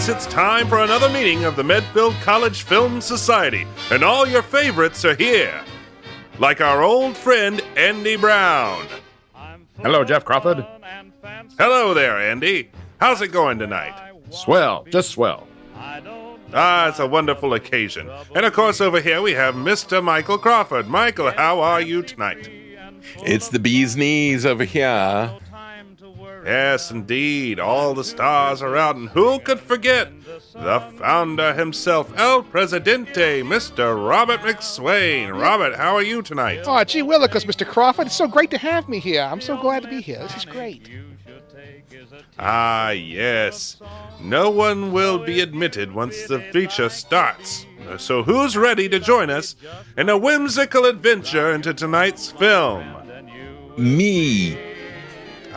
Yes, it's time for another meeting of the Medfield College Film Society, and all your favorites are here. Like our old friend, Andy Brown. Hello, Jeff Crawford. Hello there, Andy. How's it going tonight? Swell, just swell. It's a wonderful occasion. And of course, over here we have Mr. Michael Crawford. Michael, how are you tonight? It's the bee's knees over here. Yes, indeed. All the stars are out, and who could forget the founder himself, El Presidente, Mr. Robert McSwain. Robert, how are you tonight? Oh, gee willikers, Mr. Crawford. It's so great to have me here. I'm so glad to be here. This is great. Ah, yes. No one will be admitted once the feature starts. So who's ready to join us in a whimsical adventure into tonight's film? Me.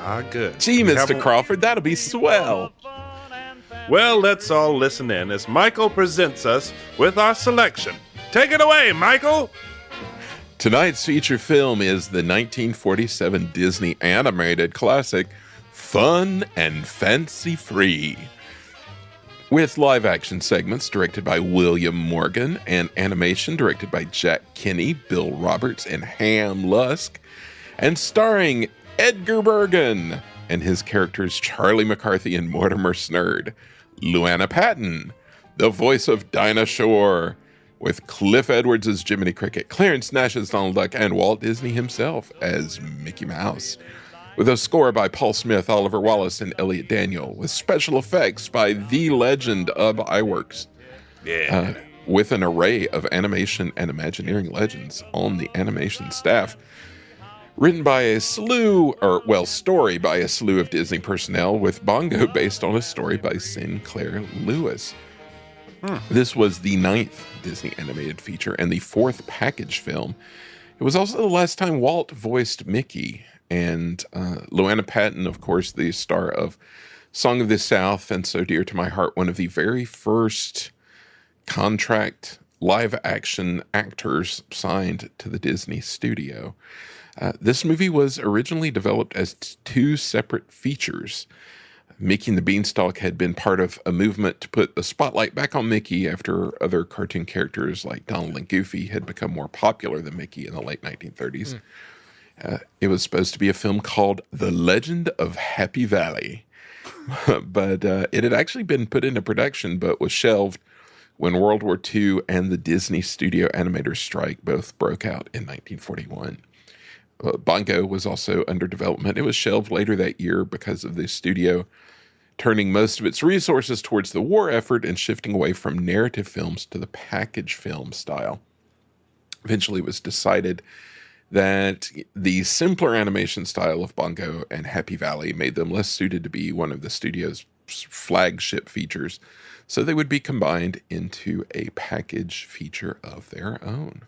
Ah, good. Gee, Mr. Crawford, that'll be swell. Well, let's all listen in as Michael presents us with our selection. Take it away, Michael! Tonight's feature film is the 1947 Disney animated classic, Fun and Fancy Free. With live-action segments directed by William Morgan and animation directed by Jack Kinney, Bill Roberts, and Ham Lusk, and starring Edgar Bergen and his characters Charlie McCarthy and Mortimer Snurd, Luana Patton, the voice of Dinah Shore, with Cliff Edwards as Jiminy Cricket, Clarence Nash as Donald Duck, and Walt Disney himself as Mickey Mouse, with a score by Paul Smith, Oliver Wallace, and Elliot Daniel, with special effects by the legend of iWorks. With an array of animation and Imagineering legends on the animation staff. Written by a story by a slew of Disney personnel, with Bongo based on a story by Sinclair Lewis. This was the 9th Disney animated feature and the 4th package film. It was also the last time Walt voiced Mickey, and Luana Patton, of course, the star of Song of the South and So Dear to My Heart, one of the very first contract live-action actors signed to the Disney studio. This movie was originally developed as 2 separate features. Mickey and the Beanstalk had been part of a movement to put the spotlight back on Mickey after other cartoon characters like Donald and Goofy had become more popular than Mickey in the late 1930s. It was supposed to be a film called The Legend of Happy Valley, but it had actually been put into production but was shelved when World War II and the Disney studio animators strike both broke out in 1941. Bongo was also under development. It was shelved later that year because of the studio turning most of its resources towards the war effort and shifting away from narrative films to the package film style. Eventually, it was decided that the simpler animation style of Bongo and Happy Valley made them less suited to be one of the studio's flagship features, so they would be combined into a package feature of their own.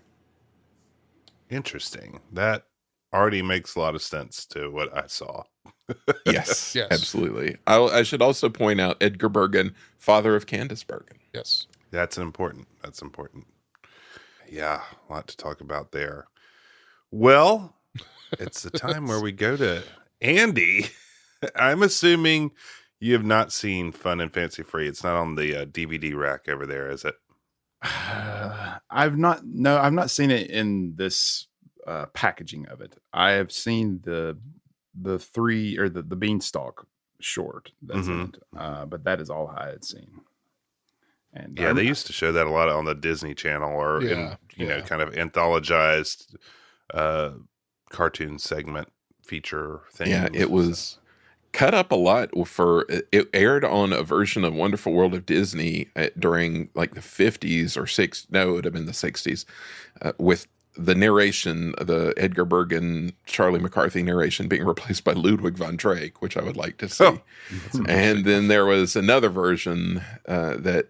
Interesting. That already makes a lot of sense to what I saw. Yes, absolutely. I should also point out Edgar Bergen, father of Candace Bergen. Yes. That's important. Yeah, a lot to talk about there. Well, it's the time where we go to Andy. I'm assuming you have not seen Fun and Fancy Free. It's not on the DVD rack over there, is it? I've not seen it in this packaging of it. I have seen the Beanstalk short that's in it, but that is all I had seen. And they used to show that a lot on the Disney Channel or in kind of anthologized cartoon segment feature thing. Yeah, it was cut up a lot it aired on a version of Wonderful World of Disney during like the 50s it would have been the 60s, with the narration, the Edgar Bergen, Charlie McCarthy narration being replaced by Ludwig von Drake, which I would like to see. And then there was another version that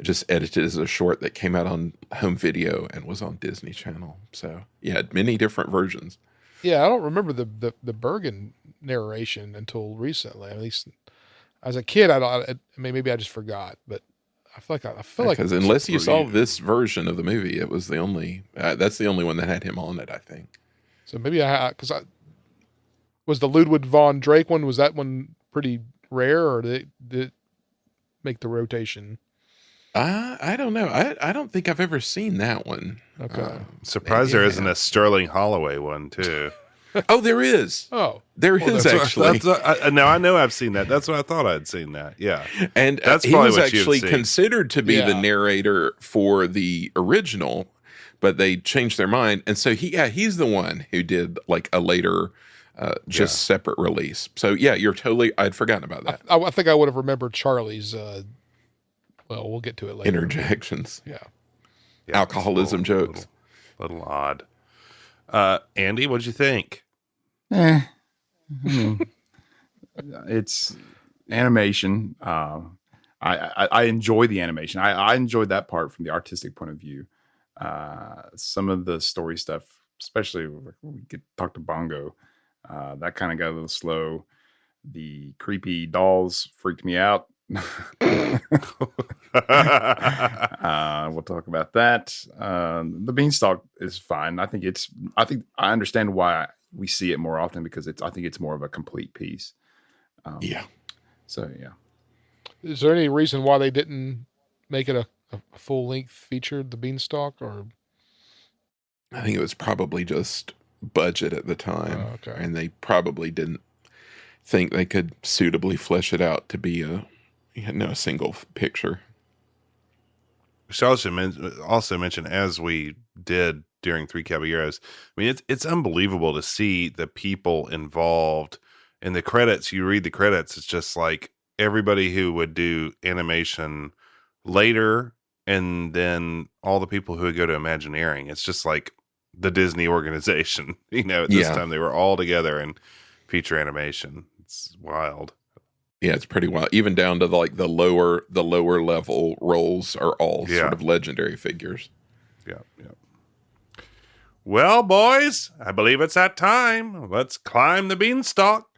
just edited as a short that came out on home video and was on Disney Channel. So yeah, many different versions. Yeah, I don't remember the Bergen narration until recently. At least as a kid, maybe I just forgot, but I feel like because unless you saw this version of the movie, it was the only that's the only one that had him on it, I think. So maybe was the Ludwig von Drake one, was that one pretty rare, or did make the rotation? I don't know. I don't think I've ever seen that one. Okay. Surprised there isn't a Sterling Holloway one too. Oh, there is. Oh, There is actually. Now I know I've seen that. That's what I thought I'd seen that. Yeah, And That's he probably was what you've actually seen. considered to be the Yeah. narrator for the original, but they changed their mind. And so he's the one who did like a later, just separate release. So yeah, I'd forgotten about that. I think I would have remembered Charlie's. Well, we'll get to it later. Interjections, Yeah. Yeah, alcoholism it's a jokes. little odd. Andy, what'd you think? I mean, it's animation. I enjoy the animation. I enjoyed that part from the artistic point of view. Some of the story stuff, especially when we talk to Bongo, that kind of got a little slow. The creepy dolls freaked me out. We'll talk about that. The Beanstalk is fine. I think I understand why we see it more often because I think it's more of a complete piece. Yeah. So yeah. Is there any reason why they didn't make it a full length feature, the Beanstalk, or? I think it was probably just budget at the time, Oh, okay. and they probably didn't think they could suitably flesh it out to be a single picture. We should also mention, as we did during Three Caballeros, I mean, it's unbelievable to see the people involved in the credits. You read the credits, it's just like everybody who would do animation later, and then all the people who would go to Imagineering. It's just like the Disney organization. At this time, they were all together in feature animation. It's wild. Yeah, it's pretty wild. Even down to the lower level roles are all sort of legendary figures. Yeah. Well, boys, I believe it's that time. Let's climb the beanstalk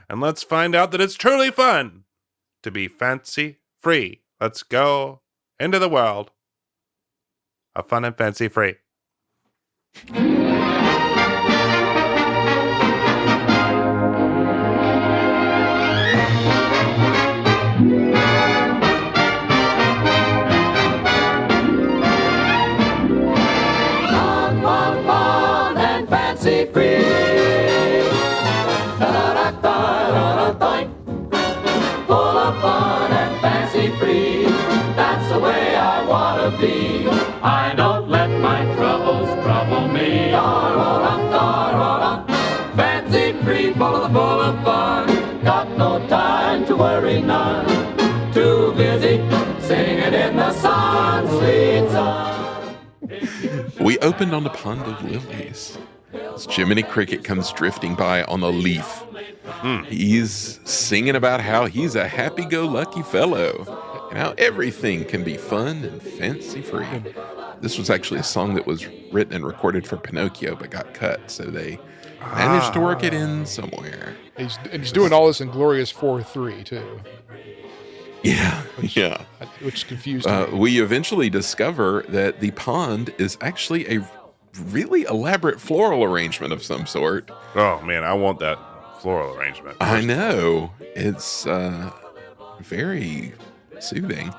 and let's find out that it's truly fun to be fancy free. Let's go into the world of fun and fancy free. Fun and fancy free. Da-da-da-da-da-da-doink. Full of fun and fancy free. That's the way I want to be. I don't let my troubles trouble me. Da-da-da-da-da-da. Fancy free, full of fun. Got no time to worry none. Too busy singing in the sun, sweet sun. We opened on a pond of lilies as Jiminy Cricket comes drifting by on a leaf. He's singing about how he's a happy-go-lucky fellow and how everything can be fun and fancy-free. This was actually a song that was written and recorded for Pinocchio but got cut, so they managed to work it in somewhere. He's doing all this in Glorious 4-3 too, Yeah. which confused me. We eventually discover that the pond is actually a really elaborate floral arrangement of some sort. Oh, man, I want that floral arrangement. I know. It's very soothing.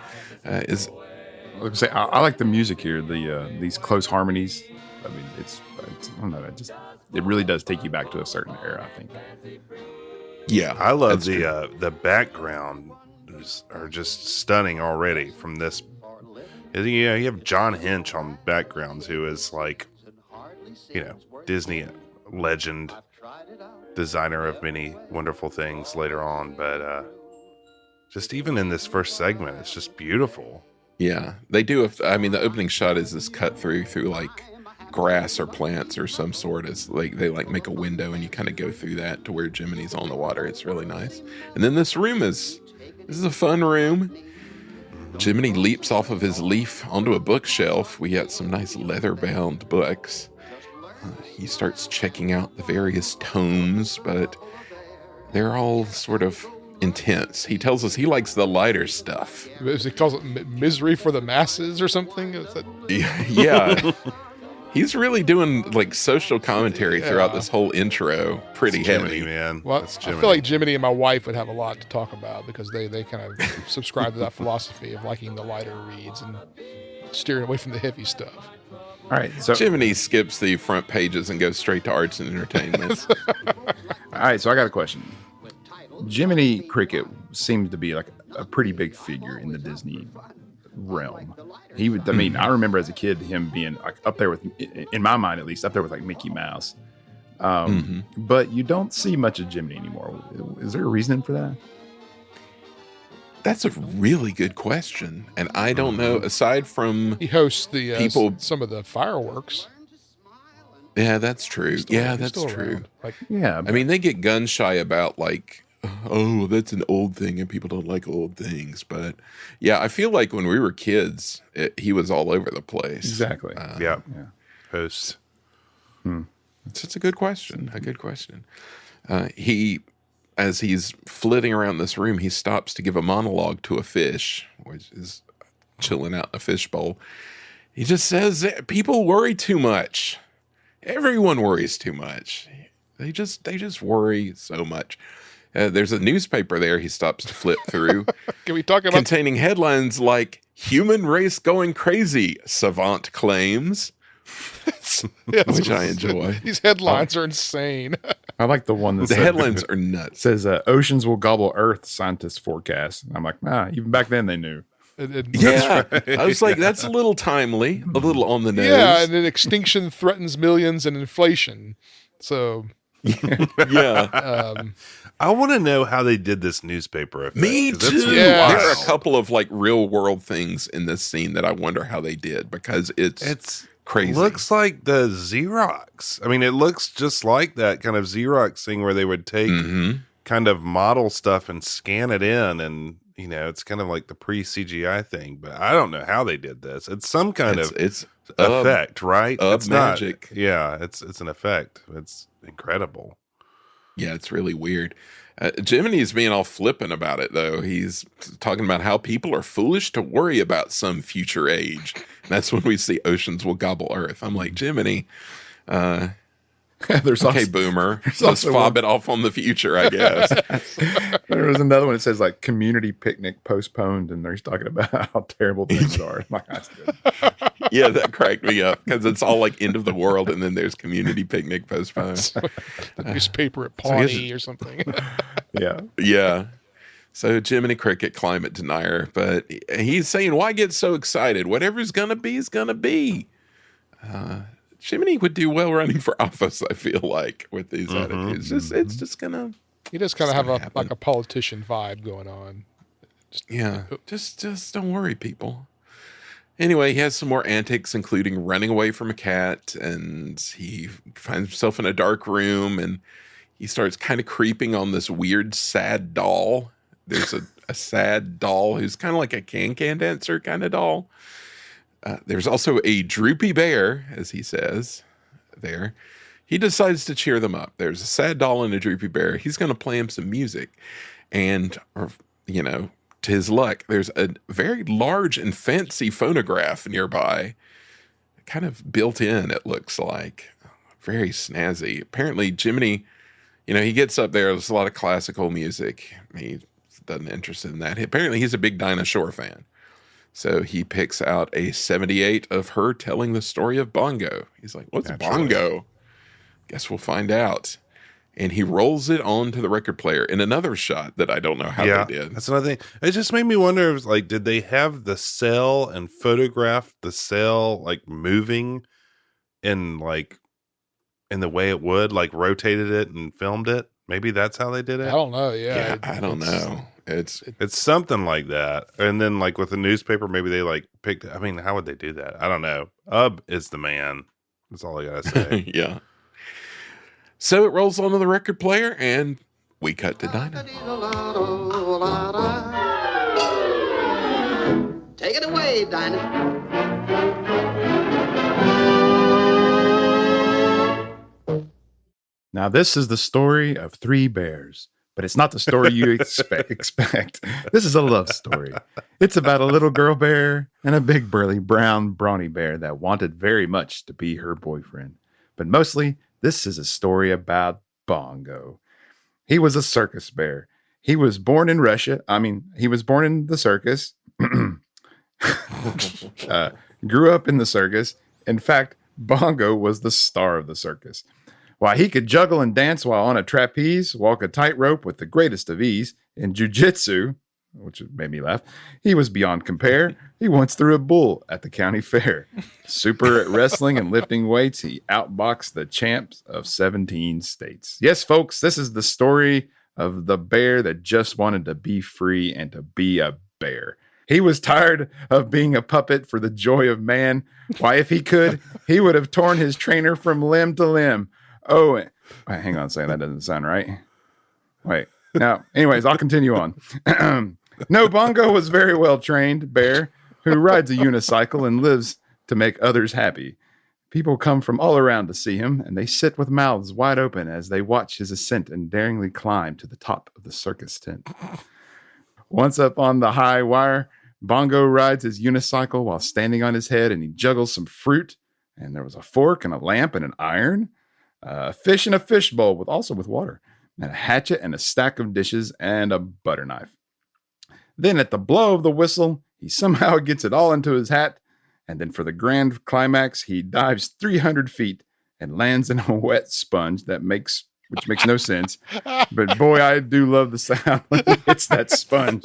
Like I say, I like the music here. These close harmonies. I mean, it's I don't know. It really does take you back to a certain era, I think. Yeah. I love that's true. the background are just stunning already from this. You have John Hinch on backgrounds, who is like, Disney legend, designer of many wonderful things later on. But just even in this first segment, it's just beautiful. Yeah. They do. The opening shot is this cut through like grass or plants or some sort. It's like they make a window and you kind of go through that to where Jiminy's on the water. It's really nice. And then this is a fun room. Jiminy leaps off of his leaf onto a bookshelf. We got some nice leather-bound books. He starts checking out the various tomes, but they're all sort of intense. He tells us he likes the lighter stuff. He calls it Misery for the Masses or something. Is that... Yeah. He's really doing like social commentary throughout this whole intro. Pretty It's heavy. Jiminy, man. Well, That's I Jiminy. feel like Jiminy and my wife would have a lot to talk about because they kind of subscribe to that philosophy of liking the lighter reads and steering away from the heavy stuff. All right. So, Jiminy skips the front pages and goes straight to arts and entertainment. all right. So I got a question. Jiminy Cricket seems to be like a pretty big figure in the Disney realm. He would, I mean, I remember as a kid him being like up there with, in my mind at least, up there with like Mickey Mouse. But you don't see much of Jiminy anymore. Is there a reason for that? That's a really good question, and I don't know. Aside from He hosts the People- some of the fireworks. yeah, that's true. He's still- Yeah, he's that's still true. around. Like, Yeah. I mean, they get gun shy about like, oh, that's an old thing, and people don't like old things. But yeah, I feel like when we were kids, he was all over the place. exactly. Yeah. Yeah. Host. It's a good question. A good question. As he's flitting around this room, he stops to give a monologue to a fish, which is chilling out in a fishbowl. He just says that people worry too much. Everyone worries too much. They just worry so much. There's a newspaper there he stops to flip through, can we talk about containing headlines like "Human race going crazy," savant claims, Yes. which I enjoy. These headlines are insane. I like the one that The headlines are nuts. says oceans will gobble Earth, scientists forecast. I'm like, even back then they knew. Yeah, I was like, that's a little timely, a little on the nose. Yeah, and then extinction threatens millions and inflation. So, yeah. I want to know how they did this newspaper effect. Me 'cause that's too. Yeah. There are a couple of like real world things in this scene that I wonder how they did because it's crazy. Looks like the Xerox. I mean, it looks just like that kind of Xerox thing where they would take kind of model stuff and scan it in, and you know, it's kind of like the pre-CGI thing. But I don't know how they did this. It's some kind of it's effect, right? It's magic. Not, yeah, it's an effect. It's incredible. Yeah, it's really weird. Jiminy's being all flippant about it, though. He's talking about how people are foolish to worry about some future age. And that's when we see oceans will gobble Earth. I'm like, Jiminy, There's okay, also, boomer. Let's also fob it off on the future, I guess. there was another one that says like community picnic postponed, and they're talking about how terrible things are. I'm like, that's good. Yeah, that cracked me up because it's all like end of the world, and then there's community picnic postponed. the newspaper at I guess Pawnee or something. Yeah. Yeah. So Jiminy Cricket, climate denier, but he's saying, why get so excited? Whatever's going to be is going to be. Jiminy would do well running for office, I feel like, with these attitudes. It's just going to, He does kind of have happen. like a politician vibe going on. just don't worry, people. Anyway, he has some more antics, including running away from a cat, and he finds himself in a dark room, and he starts kind of creeping on this weird, sad doll. There's a sad doll who's kind of like a can-can dancer kind of doll. There's also a droopy bear, as he says there. He decides to cheer them up. There's a sad doll and a droopy bear. He's going to play him some music. And, to his luck, there's a very large and fancy phonograph nearby. Kind of built in, it looks like. Very snazzy. Apparently, Jiminy, he gets up there. There's a lot of classical music. He doesn't interested in that. Apparently, he's a big Dinah Shore fan. So he picks out a 78 of her telling the story of Bongo. He's like, what's Bongo? Guess we'll find out. And he rolls it onto the record player in another shot that I don't know how they did. That's another thing. It just made me wonder, it was like, did they have the cell and photograph the cell like moving in the way it would, like rotated it and filmed it? Maybe that's how they did it. I don't know. Yeah, I don't know. It's something like that. And then like with the newspaper, maybe they like picked, I mean, how would they do that? I don't know. Ub is the man. That's all I gotta say. yeah. So it rolls onto the record player and we cut to Dinah. Take it away, Dinah. Now, this is the story of three bears But it's not the story you expect. This is a love story. It's about a little girl bear and a big burly brown brawny bear that wanted very much to be her boyfriend. But mostly, this is a story about Bongo. He was a circus bear. He was born in Russia. He was born in the circus. Grew up in the circus. In fact, Bongo was the star of the circus. Why, he could juggle and dance while on a trapeze, walk a tightrope with the greatest of ease. In jujitsu, which made me laugh, he was beyond compare. He once threw a bull at the county fair. Super at wrestling and lifting weights, he outboxed the champs of 17 states. Yes, folks, this is the story of the bear that just wanted to be free and to be a bear. He was tired of being a puppet for the joy of man. Why, if he could, he would have torn his trainer from limb to limb. Oh, wait, hang on a second. That doesn't sound right. Wait. Now, anyways, I'll continue on. No, Bongo was very well trained bear who rides a unicycle and lives to make others happy. People come from all around to see him, and they sit with mouths wide open as they watch his ascent and daringly climb to the top of the circus tent. Once up on the high wire, Bongo rides his unicycle while standing on his head, and he juggles some fruit, and there was a fork and a lamp and an iron, a fish in a fish bowl with water, and a hatchet and a stack of dishes and a butter knife. Then at the blow of the whistle, he somehow gets it all into his hat, and then for the grand climax, he dives 300 feet and lands in a wet sponge which makes no sense. But boy, I do love the sound when it hits that sponge.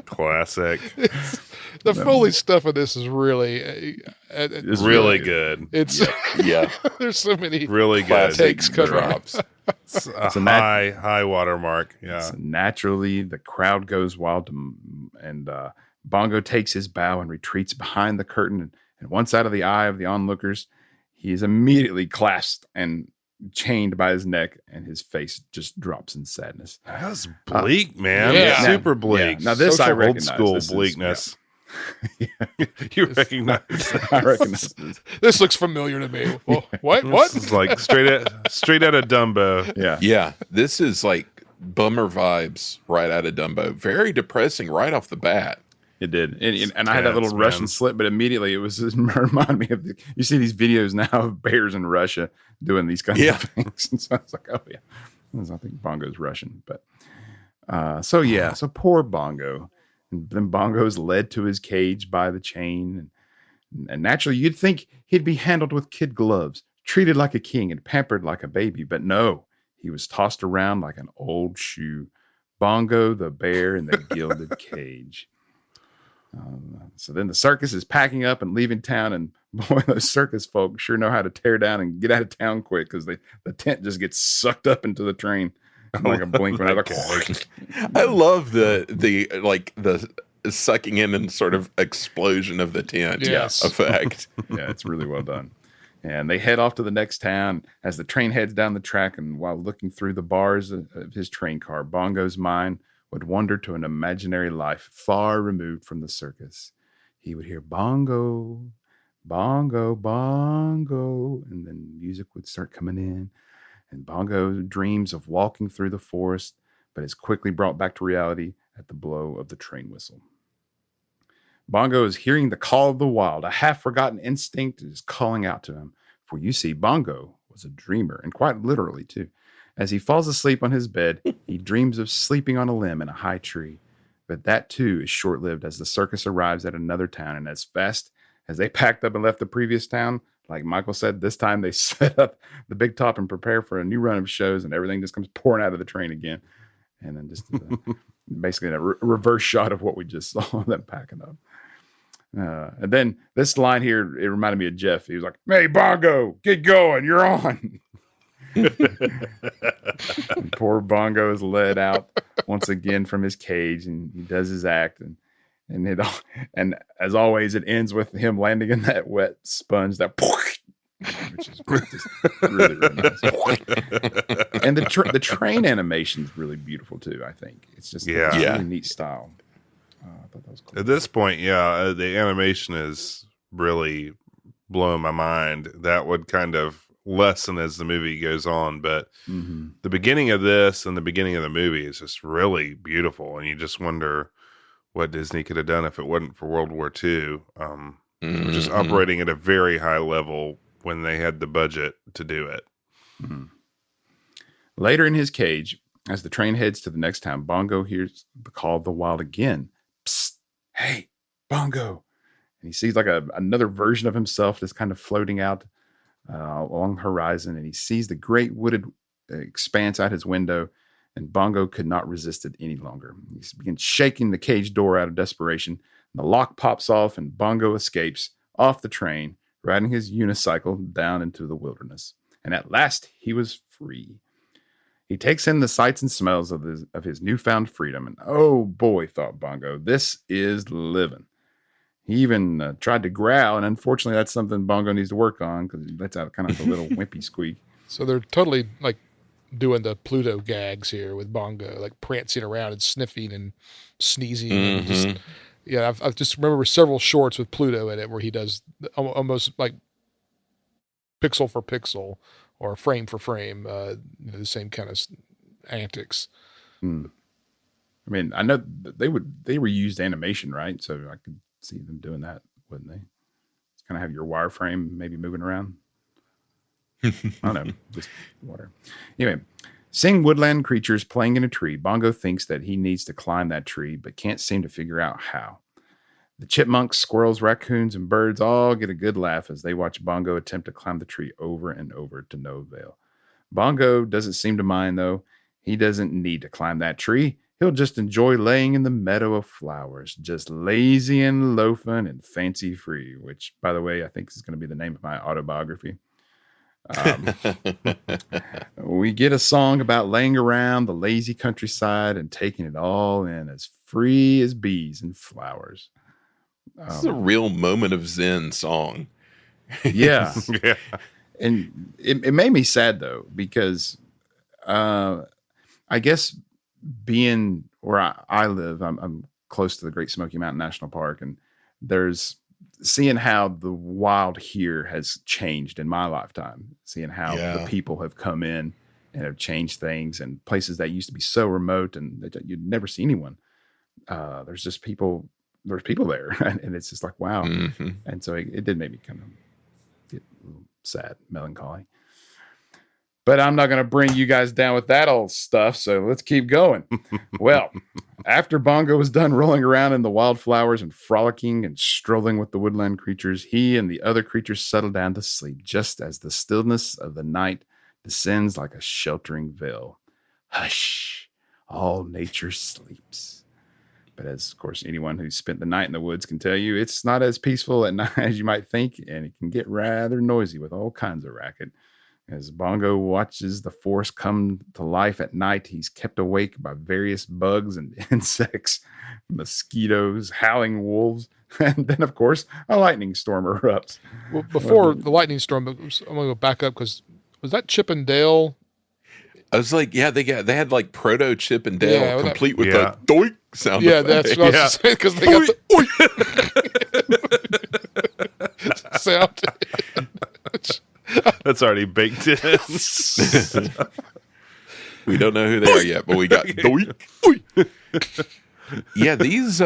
Classic. The Foley stuff of this is really, It's really good. It's Yeah. There's so many Really good. takes cut drops. It's a high watermark. Yeah. So naturally, the crowd goes wild, and Bongo takes his bow and retreats behind the curtain. And once out of the eye of the onlookers, he is immediately clasped and chained by his neck, and his face just drops in sadness. That was bleak, man. yeah. Super bleak. Yeah. Now this I Old recognize. school This is- bleakness. yeah. You recognize that? I recognize this. This looks familiar to me. Well, what? This is like straight out of Dumbo. Yeah. Yeah, this is like bummer vibes right out of Dumbo. Very depressing right off the bat. It did. And I had that Tense, little Russian man. slip, but immediately it reminded me of you see these videos now of bears in Russia doing these kinds of things. And so I was like, oh yeah. I think Bongo's Russian. But so poor Bongo. And then Bongo is led to his cage by the chain. And naturally you'd think he'd be handled with kid gloves, treated like a king and pampered like a baby. But no, he was tossed around like an old shoe. Bongo the bear in the gilded cage. So then the circus is packing up and leaving town, and boy, those circus folk sure know how to tear down and get out of town quick because the tent just gets sucked up into the train like a blink when I look. I love the sucking in and sort of explosion of the tent Yes. effect. Yeah, it's really well done. And they head off to the next town as the train heads down the track, and while looking through the bars of his train car, Bongo's mind would wander to an imaginary life far removed from the circus. He would hear bongo, bongo, bongo, and then music would start coming in. And Bongo dreams of walking through the forest, but is quickly brought back to reality at the blow of the train whistle. Bongo is hearing the call of the wild. A half-forgotten instinct is calling out to him. For you see, Bongo was a dreamer, and quite literally, too. As he falls asleep on his bed, he dreams of sleeping on a limb in a high tree. But that, too, is short-lived as the circus arrives at another town. And as fast as they packed up and left the previous town, like Michael said, this time they set up the big top and prepare for a new run of shows, and everything just comes pouring out of the train again. And then just basically a reverse shot of what we just saw them packing up. And then this line here, it reminded me of Jeff. He was like, "Hey, Bongo, get going. You're on." And poor Bongo is led out once again from his cage, and he does his act, and as always, it ends with him landing in that wet sponge, which is just really, really nice. And the train animation is really beautiful too. I think it's just a really neat style. I thought that was cool. At this point, the animation is really blowing my mind. That would kind of lessen as the movie goes on. But Mm-hmm. the beginning of this and the beginning of the movie is just really beautiful. And you just wonder what Disney could have done if it wasn't for World War II. They were just operating at a very high level when they had the budget to do it. Mm-hmm. Later in his cage, as the train heads to the next town, Bongo hears the call of the wild again. Psst, hey, Bongo. And he sees like another version of himself that's kind of floating out along the horizon. And he sees the great wooded expanse out his window. And Bongo could not resist it any longer. He begins shaking the cage door out of desperation. And the lock pops off and Bongo escapes off the train, riding his unicycle down into the wilderness. And at last he was free. He takes in the sights and smells of his newfound freedom. And oh boy, thought Bongo, this is living. He even tried to growl. And unfortunately, that's something Bongo needs to work on because he lets out kind of a little wimpy squeak. So they're totally like doing the Pluto gags here with Bongo, like prancing around and sniffing and sneezing. And just, yeah, I've just remember several shorts with Pluto in it where he does almost like pixel for pixel or frame for frame, the same kind of antics. I mean, I know they reused animation, right? So I could see them doing that, wouldn't they? Just kind of have your wireframe maybe moving around. I don't know, just water. Anyway, seeing woodland creatures playing in a tree, Bongo thinks that he needs to climb that tree, but can't seem to figure out how. The chipmunks, squirrels, raccoons, and birds all get a good laugh as they watch Bongo attempt to climb the tree over and over to no avail. Bongo doesn't seem to mind, though. He doesn't need to climb that tree. He'll just enjoy laying in the meadow of flowers, just lazy and loafing and fancy free, which, by the way, I think is going to be the name of my autobiography. We get a song about laying around the lazy countryside and taking it all in as free as bees and flowers. This is a real moment of Zen song. Yeah. Yeah. And it made me sad, though, because I guess being where I live, I'm close to the Great Smoky Mountain National Park, and there's seeing how the wild here has changed in my lifetime, seeing how the people have come in and have changed things, and places that used to be so remote and that you'd never see anyone. There's just people. There's people there, and it's just like, wow. Mm-hmm. And so it did make me kind of get a little sad, melancholy. But I'm not going to bring you guys down with that old stuff, so let's keep going. Well, after Bongo was done rolling around in the wildflowers and frolicking and strolling with the woodland creatures, he and the other creatures settled down to sleep just as the stillness of the night descends like a sheltering veil. Hush, all nature sleeps. But as, of course, anyone who's spent the night in the woods can tell you, it's not as peaceful at night as you might think, and it can get rather noisy with all kinds of racket. As Bongo watches the forest come to life at night, he's kept awake by various bugs and insects, mosquitoes, howling wolves, and then, of course, a lightning storm erupts. Well, before the lightning storm, I'm going to go back up because was that Chip and Dale? I was like, yeah, they had like proto Chip and Dale complete with the doink sound. Yeah, effect. that's what I was saying because they got the sound. That's already baked in. We don't know who they are yet, but we got doink. Yeah, these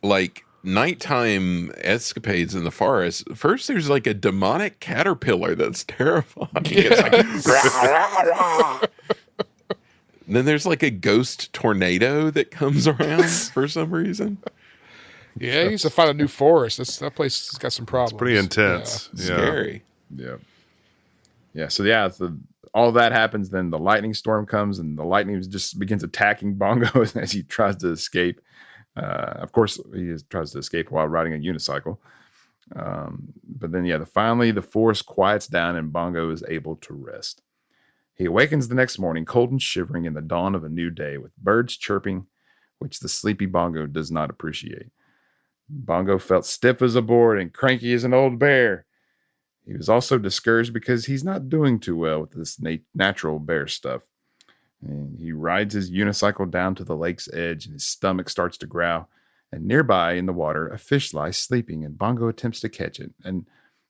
like nighttime escapades in the forest. First, there's like a demonic caterpillar that's terrifying. It's like, rah, rah, rah. Then there's like a ghost tornado that comes around for some reason. Yeah, he needs to find a new forest. That place has got some problems. It's pretty intense. Yeah. Scary. Yeah. Yeah. So all that happens. Then the lightning storm comes, and the lightning just begins attacking Bongo as he tries to escape. Of course, he tries to escape while riding a unicycle. But then, finally, the forest quiets down, and Bongo is able to rest. He awakens the next morning, cold and shivering in the dawn of a new day, with birds chirping, which the sleepy Bongo does not appreciate. Bongo felt stiff as a board and cranky as an old bear. He was also discouraged because he's not doing too well with this natural bear stuff. And he rides his unicycle down to the lake's edge, and his stomach starts to growl. And nearby in the water, a fish lies sleeping, and Bongo attempts to catch it. And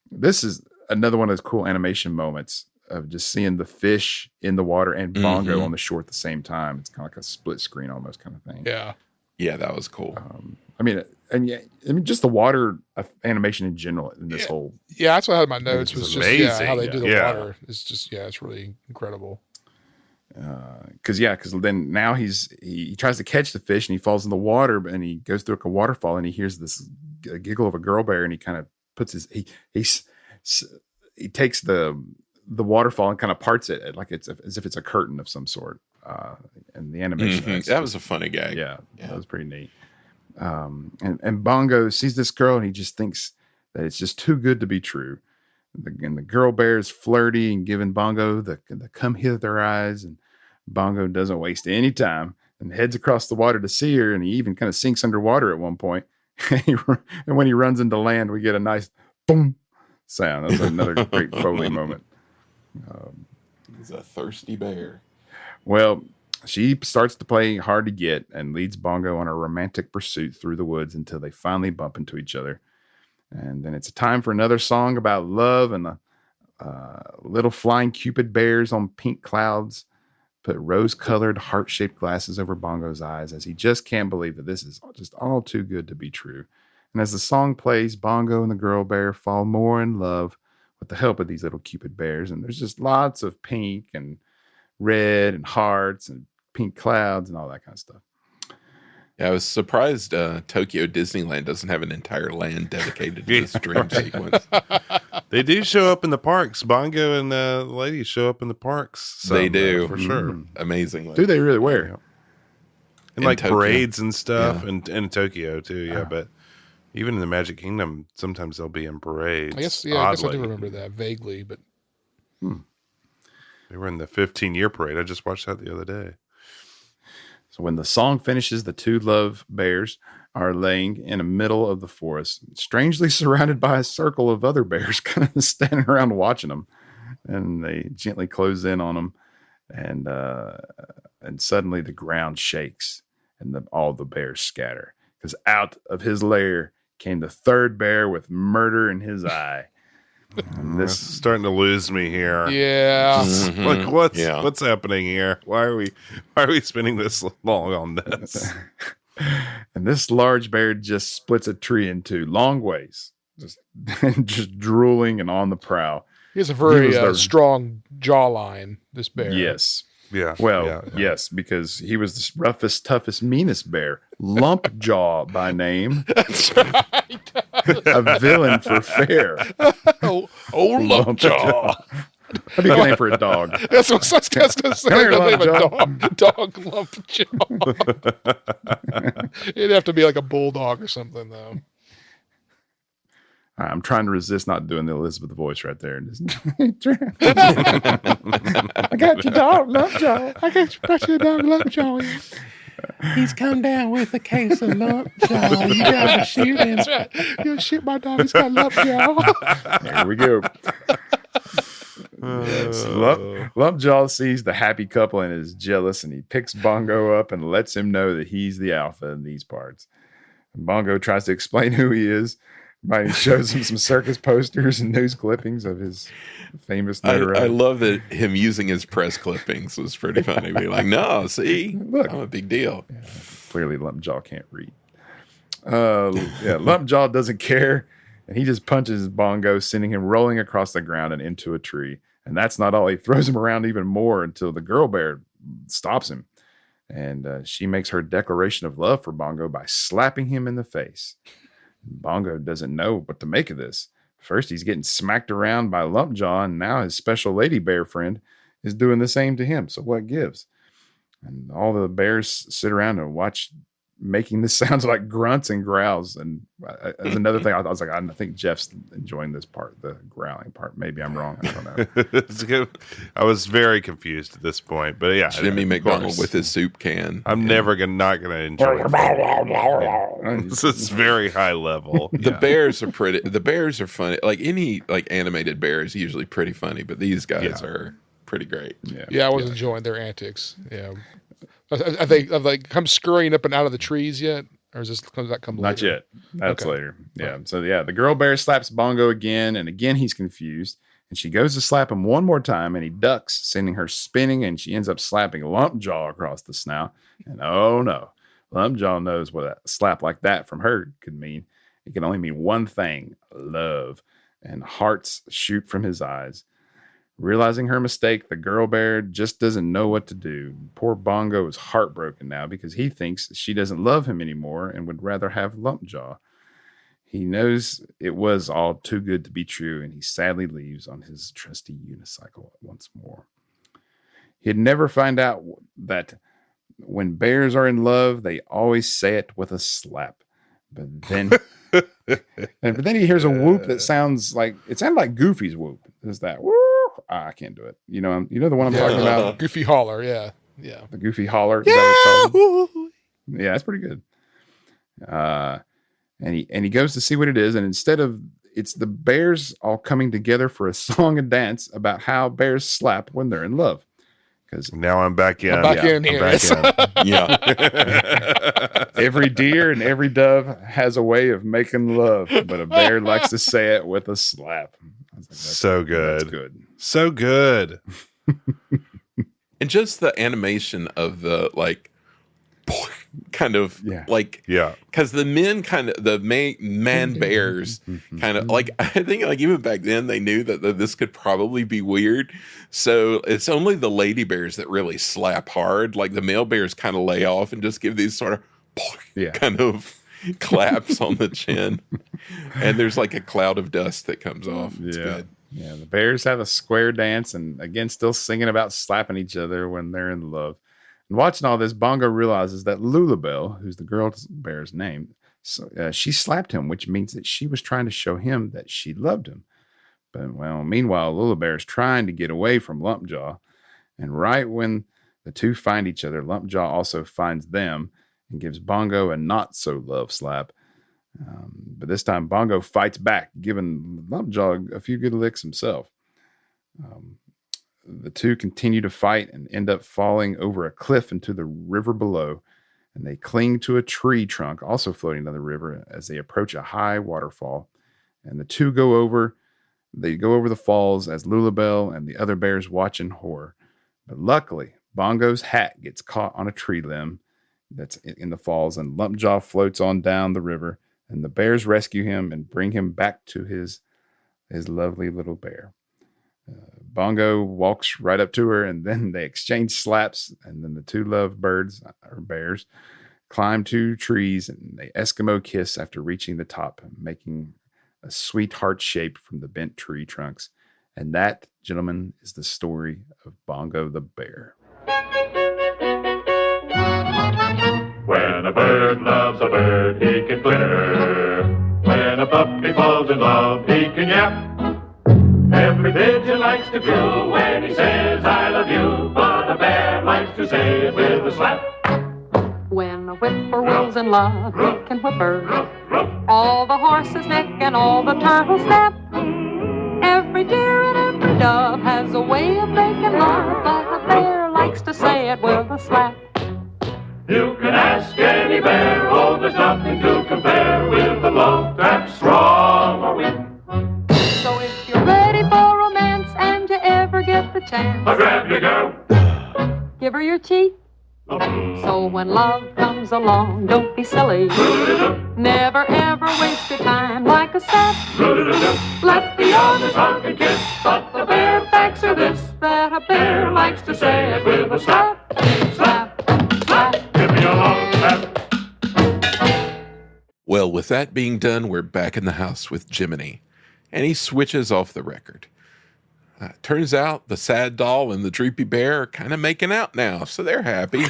this is another one of those cool animation moments of just seeing the fish in the water and Bongo on the shore at the same time. It's kind of like a split screen almost kind of thing. Yeah. Yeah, that was cool. Just the water animation in general in this whole. Yeah, that's what I had in my notes. It's Was just amazing. how they do the Yeah. water. It's just it's really incredible. Because then now he tries to catch the fish and he falls in the water and he goes through a waterfall and he hears this giggle of a girl bear and he kind of puts he takes the waterfall and kind of parts it like it's as if it's a curtain of some sort. And the animation That was a funny gag. yeah, that was pretty neat. And Bongo sees this girl and he just thinks that it's just too good to be true. And the girl bear is flirty and giving Bongo the come hither eyes, and Bongo doesn't waste any time and heads across the water to see her, and he even kind of sinks underwater at one point. And when he runs into land, we get a nice boom sound. That's another great Foley moment. He's a thirsty bear. Well, she starts to play hard to get and leads Bongo on a romantic pursuit through the woods until they finally bump into each other. And then it's time for another song about love, and the little flying Cupid bears on pink clouds put rose-colored heart-shaped glasses over Bongo's eyes as he just can't believe that this is just all too good to be true. And as the song plays, Bongo and the girl bear fall more in love with the help of these little Cupid bears. And there's just lots of pink and red and hearts and pink clouds and all that kind of stuff. Yeah, I was surprised Tokyo Disneyland doesn't have an entire land dedicated to this dream sequence. They do show up in the parks. Bongo and the ladies show up in the parks. They do. For sure. Amazingly. Do they really? Where? And In like Tokyo. parades and stuff, Yeah. and in Tokyo too. Yeah, but even in the Magic Kingdom, sometimes they'll be in parades. I guess I do oddly. remember that vaguely, but They were in the 15-year parade. I just watched that the other day. So when the song finishes, the two love bears are laying in the middle of the forest, strangely surrounded by a circle of other bears kind of standing around watching them. And they gently close in on them. And suddenly the ground shakes and all the bears scatter. Because out of his lair came the third bear with murder in his eye. And This is starting to lose me here. yeah. Like what's Yeah. what's happening here? Why are we spending this long on this? And this large bear just splits a tree in two, long ways, just drooling and on the prowl. He has a very was the- strong jawline, this bear. Yes. Yeah. Well, yeah. yes, because he was the roughest, toughest, meanest bear. Lumpjaw by name. That's right. A villain for fair. Oh, Lumpjaw. That'd be a name for a dog. That's what I was going to say. Come here, The name of Lumpjaw. dog Lumpjaw. It'd have to be like a bulldog or something, though. I'm trying to resist not doing the Elizabeth voice right there. I got your dog, Lumpjaw. I got your dog, Lumpjaw. He's come down with a case of Lovejaw. You gotta shoot him. That's right. You shit my dog. He's got Lumpjaw. Here we go. Yes. Lumpjaw sees the happy couple and is jealous, and he picks Bongo up and lets him know that he's the alpha in these parts. And Bongo tries to explain who he is. He shows him some circus posters and news clippings of his famous I notoriety. love that him using his press clippings was pretty funny. Be like, no, see, Look. I'm a big deal. Clearly, Lumpjaw can't read. Lumpjaw doesn't care, and he just punches Bongo, sending him rolling across the ground and into a tree. And that's not all. He throws him around even more until the girl bear stops him. And she makes her declaration of love for Bongo by slapping him in the face. Bongo doesn't know what to make of this. First, he's getting smacked around by Lumpjaw, and now his special lady bear friend is doing the same to him. So what gives? And all the bears sit around and watch, making this sounds like grunts and growls. And as another thing, I was like, I think Jeff's enjoying this part, the growling part. Maybe I'm wrong. I don't know. It's good. I was very confused at this point, but yeah, Jimmy of McDonald course. with his soup can. I'm never not gonna enjoy it. This is very high level. The bears are pretty. The bears are funny. Like any animated bear is usually pretty funny, but these guys are pretty great. Yeah, I was enjoying their antics. Yeah. I think I've come scurrying up and out of the trees yet. or is this comes that come Not later? yet. That's Okay. later. Yeah. So yeah, the girl bear slaps Bongo again, and again he's confused. And she goes to slap him one more time, and he ducks, sending her spinning, and she ends up slapping Lumpjaw across the snout. And oh no, Lumpjaw knows what a slap like that from her could mean. It can only mean one thing: love. And hearts shoot from his eyes. Realizing her mistake, the girl bear just doesn't know what to do. Poor Bongo is heartbroken now because he thinks she doesn't love him anymore and would rather have Lumpjaw. He knows it was all too good to be true, and he sadly leaves on his trusty unicycle once more. He'd never find out that when bears are in love, they always say it with a slap. But then, he hears a whoop that sounds like it sounded like Goofy's whoop. Is that whoop? I can't do it. You know the one I'm talking about. Goofy holler, yeah. The Goofy holler. Is that what it's called? Yeah, that's pretty good. And he goes to see what it is, and instead of it's the bears all coming together for a song and dance about how bears slap when they're in love. Because now I'm back in. I'm back in here. Yeah. every deer and every dove has a way of making love, but a bear likes to say it with a slap. I was like, So good. That's good. So good. And just the animation of the kind of like, Yeah. because the men the man bears kind of like, I think like even back then they knew that this could probably be weird. So it's only the lady bears that really slap hard. Like the male bears kind of lay off and just give these sort of kind of claps on the chin. And there's like a cloud of dust that comes off. It's good. Yeah, the bears have a square dance and again, still singing about slapping each other when they're in love. And watching all this, Bongo realizes that Lulabelle, who's the girl bear's name, she slapped him, which means that she was trying to show him that she loved him. But meanwhile, Lulabear is trying to get away from Lumpjaw. And right when the two find each other, Lumpjaw also finds them and gives Bongo a not-so-love slap. But this time, Bongo fights back, giving Lumpjaw a few good licks himself. The two continue to fight and end up falling over a cliff into the river below. And they cling to a tree trunk, also floating down the river, as they approach a high waterfall. And the two go over the falls as Lulabelle and the other bears watch in horror. But luckily, Bongo's hat gets caught on a tree limb that's in the falls, and Lumpjaw floats on down the river. And the bears rescue him and bring him back to his lovely little bear. Bongo walks right up to her, and then they exchange slaps. And then the two love birds or bears climb 2 trees, and they Eskimo kiss after reaching the top, making a sweet heart shape from the bent tree trunks. And that, gentlemen, is the story of Bongo the bear. When a bird loves a bird, he can glitter. When a puppy falls in love, he can yap. Every pigeon likes to coo when he says, I love you, but a bear likes to say it with a slap. When a whippoorwill's in love, he can whipper all the horses neck and all the turtle step. Every deer and every dove has a way of making love, but a bear likes to say it with a slap. You can ask any bear, oh, there's nothing to compare with a love that's strong or weak. So if you're ready for romance and you ever get the chance, I'll grab your girl. give her your teeth. So when love comes along, don't be silly. Never ever waste your time like a sap. Let the others hug and kiss, but the bare facts are this, that a bear likes to say it with a slap, slap, slap. Give me a long slap. Well, with that being done, we're back in the house with Jiminy, and he switches off the record. Turns out the sad doll and the droopy bear are kind of making out now, so they're happy.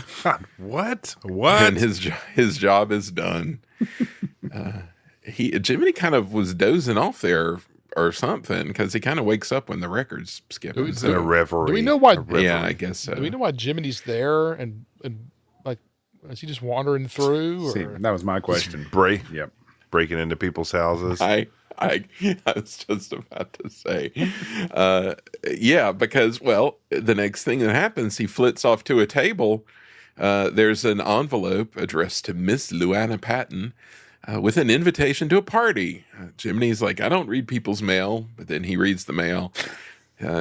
What? And his job is done. Jiminy kind of was dozing off there or something, because he kind of wakes up when the record's skipping. It's a reverie. Do we know why? Yeah, I guess so. Do we know why Jiminy's there and like is he just wandering through? Or? See, that was my question. Breaking into people's houses. I was just about to say, because, well, the next thing that happens, he flits off to a table there's an envelope addressed to Miss Luana Patton with an invitation to a party. Jiminy's like, I don't read people's mail, but then he reads the mail.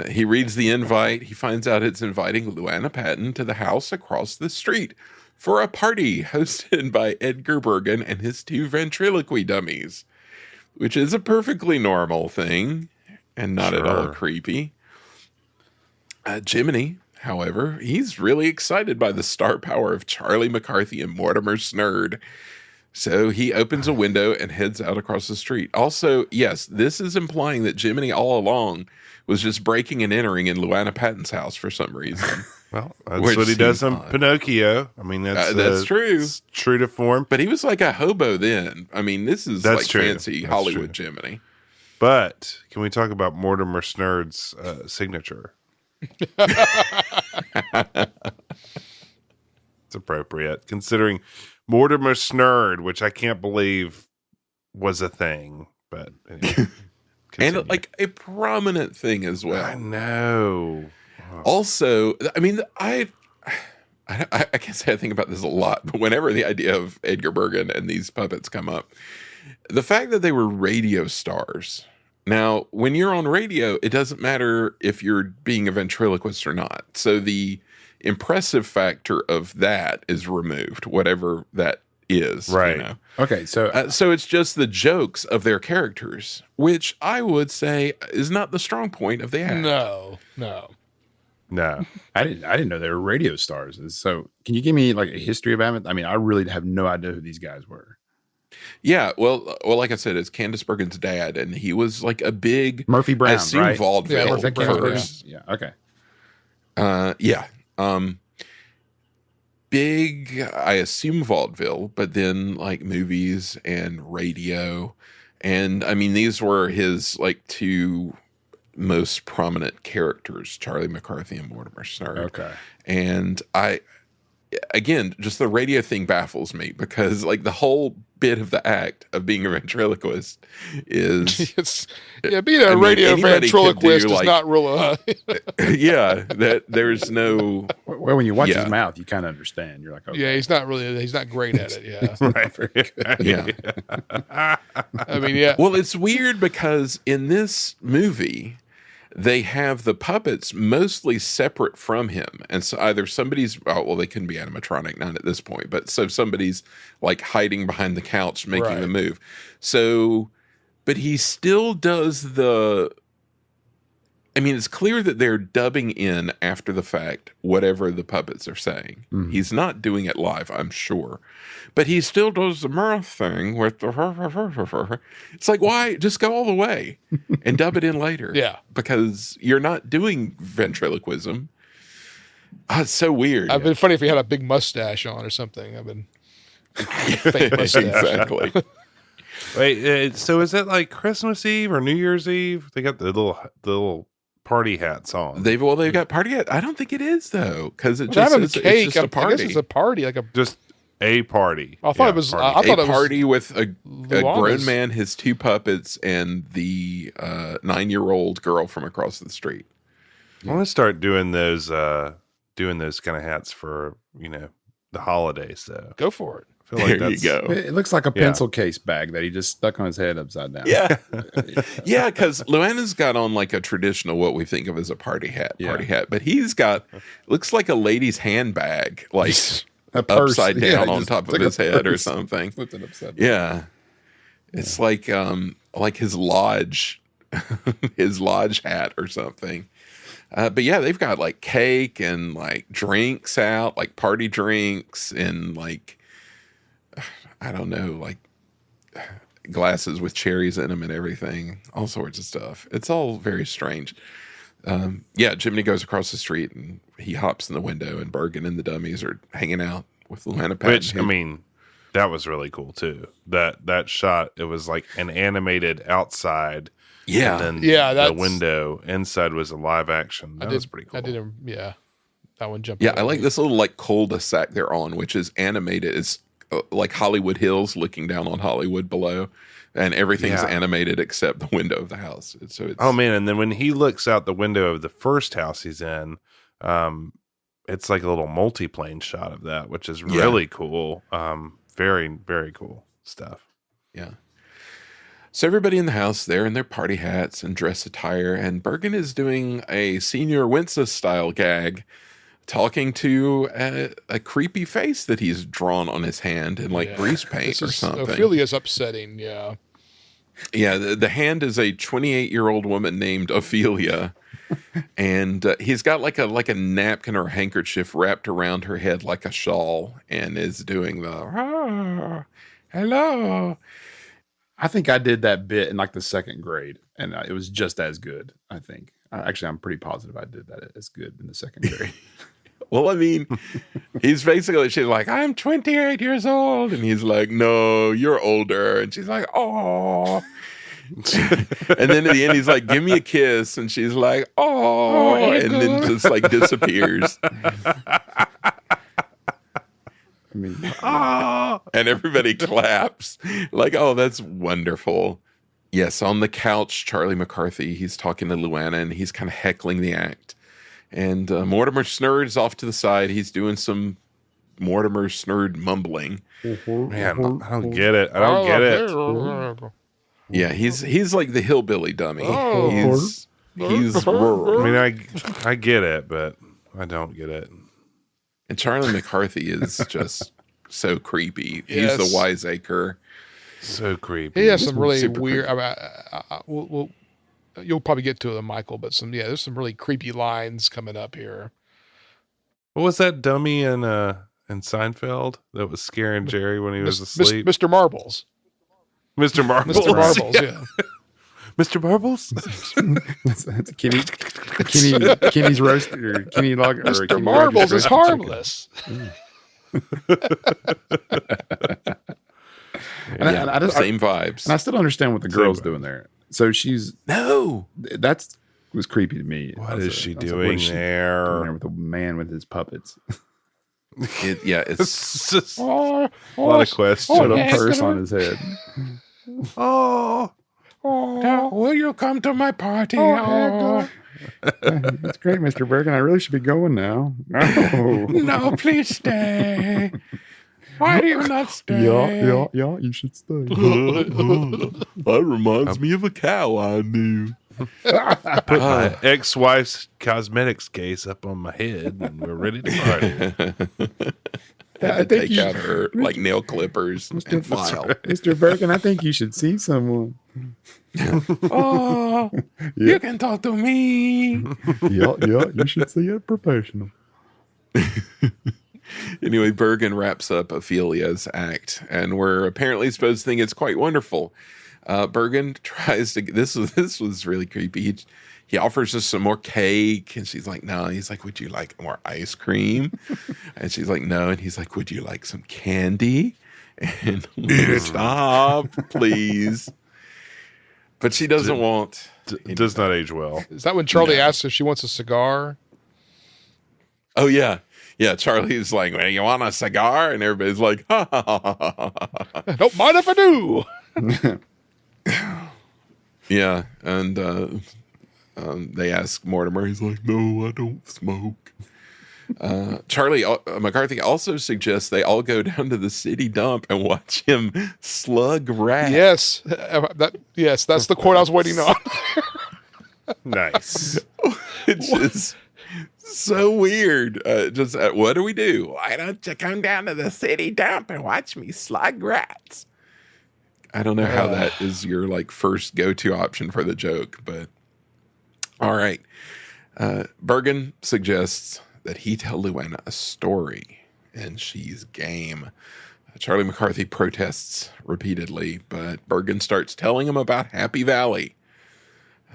He reads the invite. He finds out it's inviting Luana Patton to the house across the street for a party hosted by Edgar Bergen and his 2 ventriloquy dummies, which is a perfectly normal thing and not at all creepy. Jiminy, however, he's really excited by the star power of Charlie McCarthy and Mortimer Snurd. So he opens a window and heads out across the street. Also, yes, this is implying that Jiminy all along was just breaking and entering in Luana Patton's house for some reason. Well, that's what he does on Pinocchio. I mean, that's true. It's true to form. But he was like a hobo then. I mean, this is That's like true. fancy That's Hollywood true. Jiminy. But can we talk about Mortimer Snurd's signature? It's appropriate, considering Mortimer Snurd, which I can't believe was a thing. But anyway, And continue. like a prominent thing as well. I know. Also, I mean, I can't say I think about this a lot, but whenever the idea of Edgar Bergen and these puppets come up, the fact that they were radio stars. Now, when you're on radio, it doesn't matter if you're being a ventriloquist or not. So the impressive factor of that is removed, whatever that is. Right. You know? Okay, so So it's just the jokes of their characters, which I would say is not the strong point of the act. No. No. I didn't know they were radio stars. So can you give me like a history of them? I mean, I really have no idea who these guys were. Yeah, well, like I said, it's Candace Bergen's dad, and he was like a big Murphy Brown, I assume right? vaudeville Yeah, Is that Candace Bergen? first. Yeah. Okay. Yeah. Big, I assume vaudeville, but then like movies and radio. And I mean, these were his like 2 most prominent characters, Charlie McCarthy and Mortimer Snurd. Okay. And again, just the radio thing baffles me because like the whole bit of the act of being a ventriloquist is Being a I mean, radio anybody could ventriloquist do, is like- not real. yeah, that there's no Well, when you watch Yeah. his mouth, you kind of understand. You're like, okay. Yeah, he's not great at it. Yeah. Right. Very good. yeah. I mean, yeah. Well, it's weird because in this movie, they have the puppets mostly separate from him. And so either somebody's, they couldn't be animatronic, not at this point, but so somebody's like hiding behind the couch making the move. So, but he still does it's clear that they're dubbing in after the fact whatever the puppets are saying. Mhm. He's not doing it live, I'm sure. But he still does the mouth thing with the It's like, why? Just go all the way and dub it in later. Yeah. Because you're not doing ventriloquism. It's so weird. I've been funny if he had a big mustache on or something. I've been fake mustache. Exactly. Wait, so is it like Christmas Eve or New Year's Eve? They got the little party hats on. They've got party yet. I don't think it is though, because it They're just having is, cake. it's just a I party. guess it's a party, like a. Just a party. I thought it was- party. I thought it was party with a Luana's. grown man, his 2 puppets, and the 9-year-old girl from across the street. I want to start doing those kind of hats for the holidays. Though Go for it. I feel like There you that's- go. It looks like a Yeah. pencil case bag that he just stuck on his head upside down. Yeah. Yeah, because Luana's got on like a traditional, what we think of as a party hat, but he's got, looks like a lady's handbag, like A purse. upside Yeah, down on just top of like a his head or purse. something. Flipped it upside down. Yeah. It's like his lodge, his lodge hat or something. But yeah, they've got like cake and like drinks out, like party drinks and like, I don't know, like glasses with cherries in them and everything, all sorts of stuff. It's all very strange. Jiminy goes across the street and he hops in the window, and Bergen and the dummies are hanging out with Luana Patton. Which I mean, that was really cool too. That shot, it was like an animated outside. yeah, And then Yeah, the that's- window inside was a live action. That was pretty cool. I didn't. Yeah, that one jumped. yeah. out I at like me. this little like cul-de-sac they're on, which is animated. It's like Hollywood Hills looking down on Hollywood below, and everything's Yeah. animated except the window of the house. So it's Oh man! And then when he looks out the window of the first house he's in, it's like a little multi-plane shot of that, which is really cool. Very, very cool stuff. Yeah. So everybody in the house, they're in their party hats and dress attire, and Bergen is doing a Senior Wenceslas style gag, talking to a creepy face that he's drawn on his hand in grease paint or something. Ophelia's upsetting, yeah. Yeah, the hand is a 28-year-old woman named Ophelia, and he's got like a napkin or handkerchief wrapped around her head like a shawl, and is doing the hello. I think I did that bit in like the second grade, and it was just as good. I think. Actually, I'm pretty positive I did that as good in the second grade. Well, I mean, she's like, I'm 28 years old. And he's like, no, you're older. And she's like, oh. And then at the end, he's like, give me a kiss. And she's like, oh. And then just like disappears. I mean, And everybody claps. Like, oh, that's wonderful. Yes, on the couch, Charlie McCarthy, he's talking to Luana, and he's kind of heckling the act. And Mortimer Snurd is off to the side. He's doing some Mortimer Snurd mumbling. Man, I don't get it. I don't get it. Yeah, he's like the hillbilly dummy. He's I mean, I get it, but I don't get it. And Charlie McCarthy is just so creepy. He's the wiseacre. So creepy. He has some really Super weird. You'll probably get to them, Michael, but there's some really creepy lines coming up here. What was that dummy in Seinfeld that was scaring Jerry when he was asleep? Mr. Marbles. Mr. Marbles. Mr. Marbles, yeah. Mr. Marbles? that's Kenny's roast or Kenny Log. Mr. Marbles is harmless. Same vibes. And I still don't understand what the girl's doing there. So that was creepy to me. What is she doing there? With a man with his puppets? It's just a lot of questions. Put a purse on his head. Will you come to my party? That's great, Mr. Bergen. I really should be going now. No, please stay. Why do you not stay? Yeah, you should stay. That reminds me of a cow I knew. I put my ex-wife's cosmetics case up on my head, and we're ready to party. I think take out her like nail clippers and file. Mr. Bergen, I think you should see someone. You can talk to me. Yeah, you should see a professional. Anyway, Bergen wraps up Ophelia's act, and we're apparently supposed to think it's quite wonderful. Bergen tries to. This was really creepy. He offers us some more cake, and she's like, no. He's like, would you like more ice cream? And she's like, no. And he's like, would you like some candy? And stop, please. But she doesn't want. Does not age well. Is that when Charlie asks if she wants a cigar? Oh, yeah. Yeah, Charlie's like, well, you want a cigar? And everybody's like, ha, ha, ha, ha, ha. Don't mind if I do. Yeah, and they ask Mortimer. He's like, no, I don't smoke. Charlie McCarthy also suggests they all go down to the city dump and watch him slug rats. Yes, that's the quote I was waiting on. Nice. It's just so weird. What do we do? Why don't you come down to the city dump and watch me slug rats? I don't know how that is your like first go-to option for the joke, but all right. Bergen suggests that he tell Luana a story, and she's game. Charlie McCarthy protests repeatedly, but Bergen starts telling him about Happy Valley.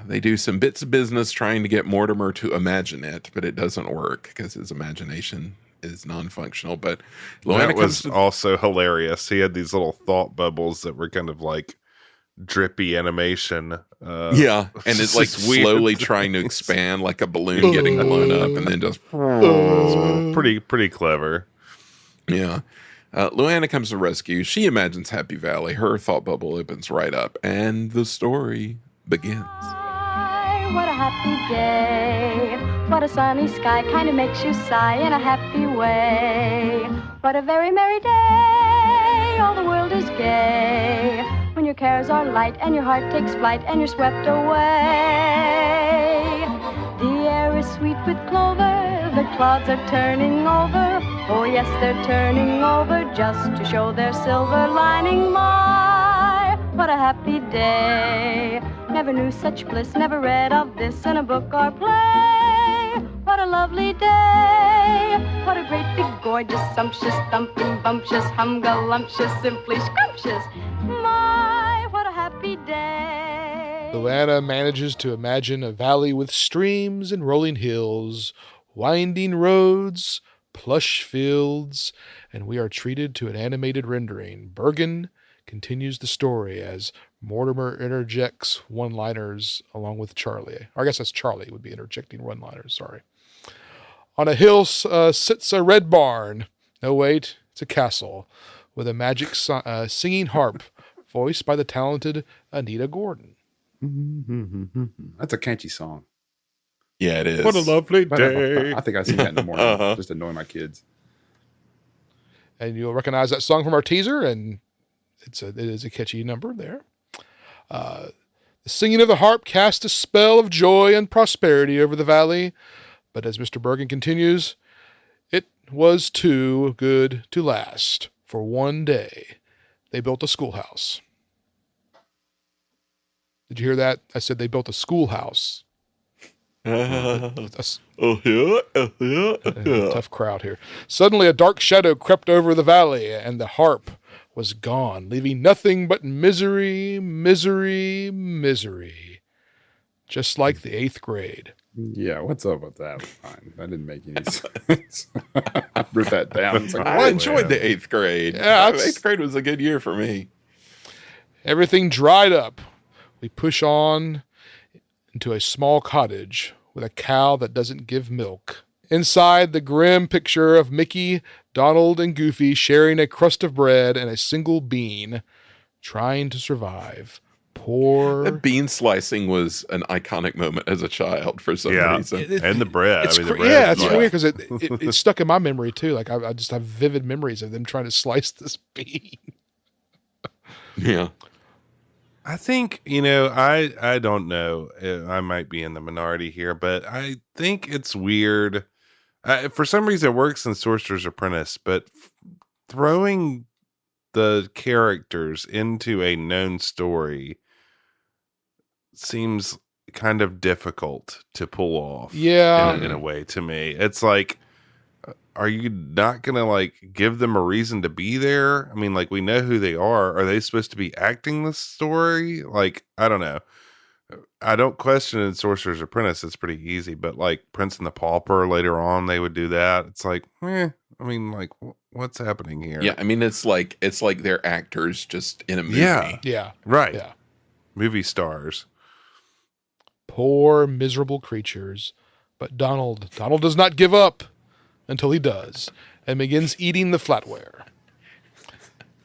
They do some bits of business trying to get Mortimer to imagine it, but it doesn't work because his imagination is non-functional. But Luana was also hilarious. He had these little thought bubbles that were kind of like drippy animation. Yeah, and it's like slowly trying to expand like a balloon getting blown up, and then just pretty clever. Yeah. Luana comes to rescue. She imagines Happy Valley. Her thought bubble opens right up, and the story begins. I what a happy day. What a sunny sky kind of makes you sigh in a happy way. What a very merry day, all the world is gay. When your cares are light and your heart takes flight and you're swept away. The air is sweet with clover, the clouds are turning over. Oh yes, they're turning over just to show their silver lining. My, what a happy day. Never knew such bliss, never read of this in a book or play. What a lovely day. What a great big gorgeous sumptuous thumping bumptious humgalumptious simply scrumptious. My, what a happy day. Luana manages to imagine a valley with streams and rolling hills, winding roads, plush fields, and we are treated to an animated rendering. Bergen continues the story as Mortimer interjects one-liners along with Charlie. Or I guess that's Charlie would be interjecting one-liners, sorry. On a hill sits a red barn. No, wait, it's a castle with a magic singing harp voiced by the talented Anita Gordon. That's a catchy song. Yeah, it is. What a lovely day. I think I sing that in the morning, just annoying my kids. And you'll recognize that song from our teaser, and it is a catchy number there. The singing of the harp cast a spell of joy and prosperity over the valley, but as Mr. Bergen continues, it was too good to last. For one day, they built a schoolhouse. Did you hear that? I said they built a schoolhouse. Tough Tough crowd here. Suddenly a dark shadow crept over the valley, and the harp was gone, leaving nothing but misery, misery, misery. Just like the 8th grade. Yeah, what's up with that line? That didn't make any sense. I wrote that down. It's like, I enjoyed the 8th grade. Yeah, 8th grade was a good year for me. Everything dried up. We push on into a small cottage with a cow that doesn't give milk. Inside, the grim picture of Mickey, Donald, and Goofy sharing a crust of bread and a single bean, trying to survive. Poor... Bean slicing was an iconic moment as a child for some reason. And the bread. It's I mean, the bread. yeah, it's weird because it stuck in my memory too. Like I just have vivid memories of them trying to slice this bean. Yeah. I think, I don't know. I might be in the minority here, but I think it's weird. For some reason, it works in Sorcerer's Apprentice, but throwing the characters into a known story seems kind of difficult to pull off. Yeah. In a way, to me. It's like, are you not going to give them a reason to be there? I mean, we know who they are. Are they supposed to be acting this story? I don't know. I don't question in Sorcerer's Apprentice. It's pretty easy, but Prince and the Pauper later on, they would do that. It's what's happening here? Yeah. I mean, it's like they're actors just in a movie. Yeah. Right. Yeah. Movie stars. Poor, miserable creatures. But Donald does not give up until he does and begins eating the flatware.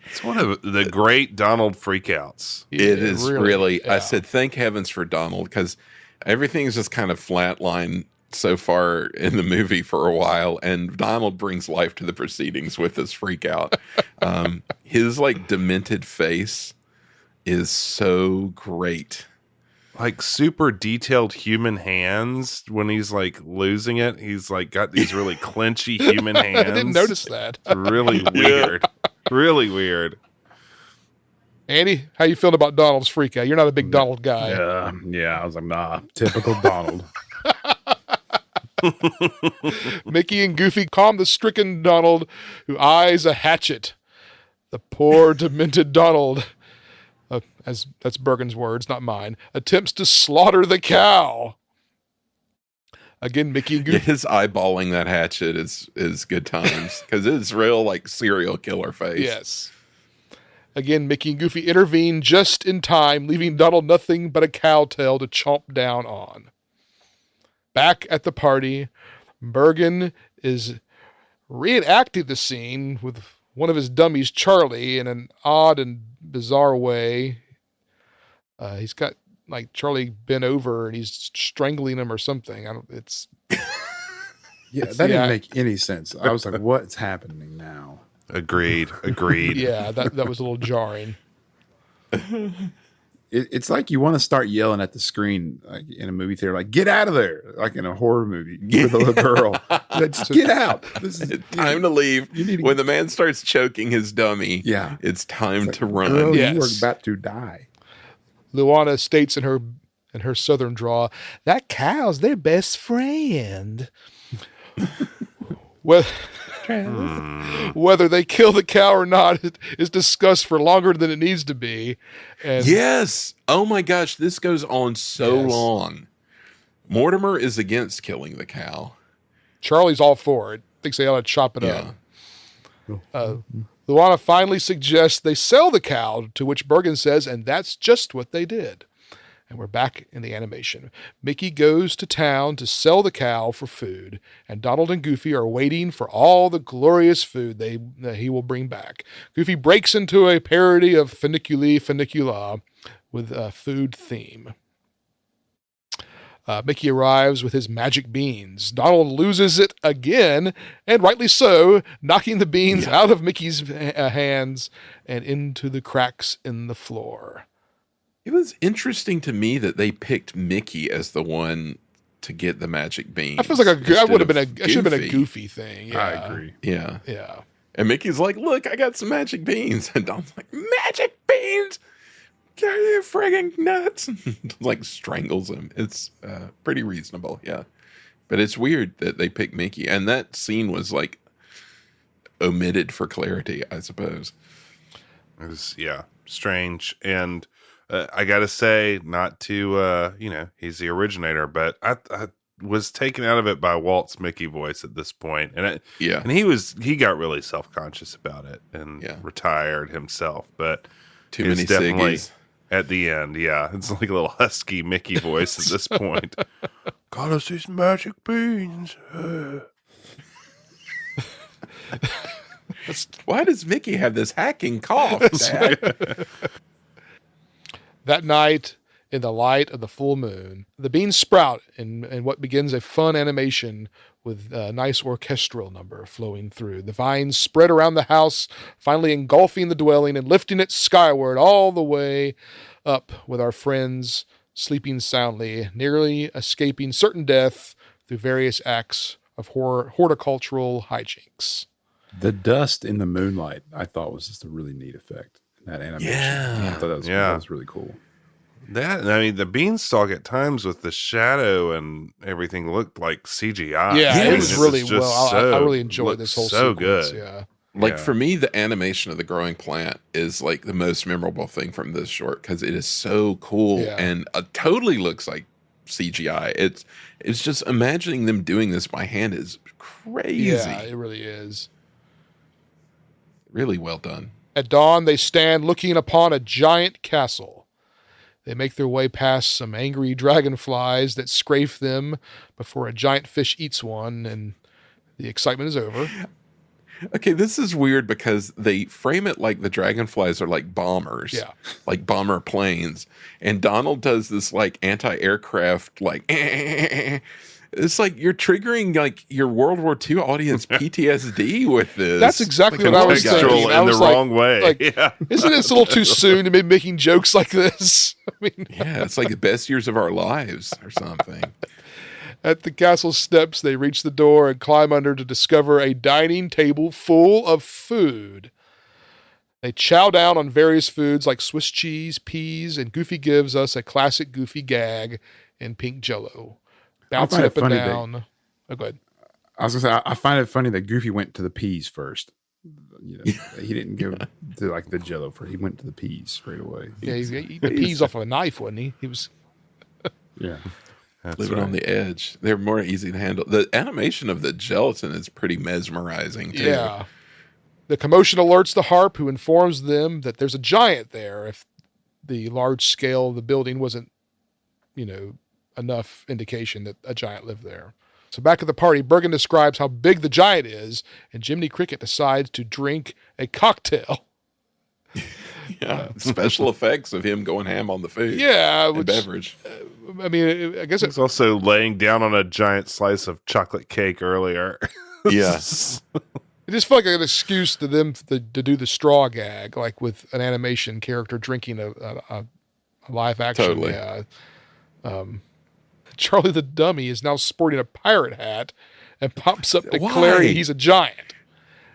It's one of the great Donald freakouts. It is really yeah. I said, thank heavens for Donald, because everything's just kind of flatline so far in the movie for a while, and Donald brings life to the proceedings with this freakout. His demented face is so great. Super detailed human hands when he's losing it. He's got these really clenchy human hands. I didn't notice that. It's really weird. Really weird. Andy, how you feeling about Donald's freak out? You're not a big Donald guy. Yeah, I was like, nah, typical Donald. Mickey and Goofy calm the stricken Donald, who eyes a hatchet. The poor, demented Donald, as that's Bergen's words, not mine, attempts to slaughter the cow. Again, Mickey and Goofy. Yeah, his eyeballing that hatchet is good times, because it's real serial killer face. Yes. Again, Mickey and Goofy intervene just in time, leaving Donald nothing but a cow tail to chomp down on. Back at the party, Bergen is reenacting the scene with one of his dummies, Charlie, in an odd and bizarre way. He's got like Charlie bent over and he's strangling him or something. Yeah, that didn't make any sense. I was like, what's happening now? Agreed. Yeah, that was a little jarring. It's like you want to start yelling at the screen, like in a movie theater, like "Get out of there!" Like in a horror movie with a little girl. Like, just get out! This is Time to leave. to When the man starts choking his dummy, Yeah. it's time to run. Girl, Yes. you are about to die. Luana states in her southern drawl, that cow's their best friend. Whether they kill the cow or not is discussed for longer than it needs to be. And Yes. Oh my gosh, this goes on so Yes. long. Mortimer is against killing the cow. Charlie's all for it. Thinks they ought to chop it Yeah. up. Luana finally suggests they sell the cow, to which Bergen says, and that's just what they did. And we're back in the animation. Mickey goes to town to sell the cow for food, and Donald and Goofy are waiting for all the glorious food that he will bring back. Goofy breaks into a parody of Funiculi Funicula with a food theme. Mickey arrives with his magic beans. Donald loses it again, and rightly so, knocking the beans out of Mickey's hands and into the cracks in the floor. It was interesting to me that they picked Mickey as the one to get the magic beans. That feels like that would have been instead it should have been a Goofy. Goofy thing. Yeah. I agree. Yeah. Yeah. And Mickey's like, look, I got some magic beans. And Don's like, magic beans? Are you friggin' nuts? Like strangles him. It's pretty reasonable. Yeah. But it's weird that they picked Mickey. And that scene was like omitted for clarity, I suppose. It was, strange. And I got to say, not to, he's the originator, but I was taken out of it by Walt's Mickey voice at this point. And he got really self-conscious about it and retired himself. But Too it's many definitely Siggies. at the end. Yeah. It's like a little husky Mickey voice at this point. Got us these magic beans. Why does Mickey have this hacking cough, Dad? That night, in the light of the full moon, the beans sprout in what begins a fun animation with a nice orchestral number flowing through. The vines spread around the house, finally engulfing the dwelling and lifting it skyward all the way up, with our friends sleeping soundly, nearly escaping certain death through various acts of horticultural hijinks. The dust in the moonlight, I thought, was just a really neat effect in that animation. Yeah. I thought that was really cool. The beanstalk at times with the shadow and everything looked like CGI. Yeah, it was really just well. I really enjoyed this whole so sequence. good. Yeah. Like for me, the animation of the growing plant is like the most memorable thing from this short because it is so cool and totally looks like CGI. It's just imagining them doing this by hand is crazy. Yeah, it really is. Really well done. At dawn, they stand looking upon a giant castle. They make their way past some angry dragonflies that scrape them before a giant fish eats one, and the excitement is over. Okay, this is weird because they frame it like the dragonflies are like bombers, like bomber planes, and Donald does this like anti-aircraft like. It's like you're triggering like your World War II audience PTSD with this. That's exactly Like what I was thinking. in I was the like, wrong way. Isn't this a little too soon to be making jokes like this? I mean, yeah, it's like the best years of our lives or something. At the castle steps, they reach the door and climb under to discover a dining table full of food. They chow down on various foods like Swiss cheese, peas, and Goofy gives us a classic Goofy gag in pink Jell-O. Bouncing up and down. Oh, go ahead. I was gonna say, I find it funny that Goofy went to the peas first. You know, he didn't go to like the Jell-O first. He went to the peas straight away. Yeah, he ate the peas off of a knife, wasn't he? He was. Yeah. Living on the edge. They're more easy to handle. The animation of the gelatin is pretty mesmerizing, too. Yeah. The commotion alerts the harp, who informs them that there's a giant there if the large scale of the building wasn't, enough indication that a giant lived there. So back at the party, Bergen describes how big the giant is, and Jiminy Cricket decides to drink a cocktail. Yeah, special effects of him going ham on the food. Yeah, and which, beverage. I mean, I guess He's also laying down on a giant slice of chocolate cake earlier. Yeah. it just felt like an excuse to them to do the straw gag, like with an animation character drinking a live action. Totally. Yeah. Charlie the dummy is now sporting a pirate hat and pops up declaring Why? he's a giant,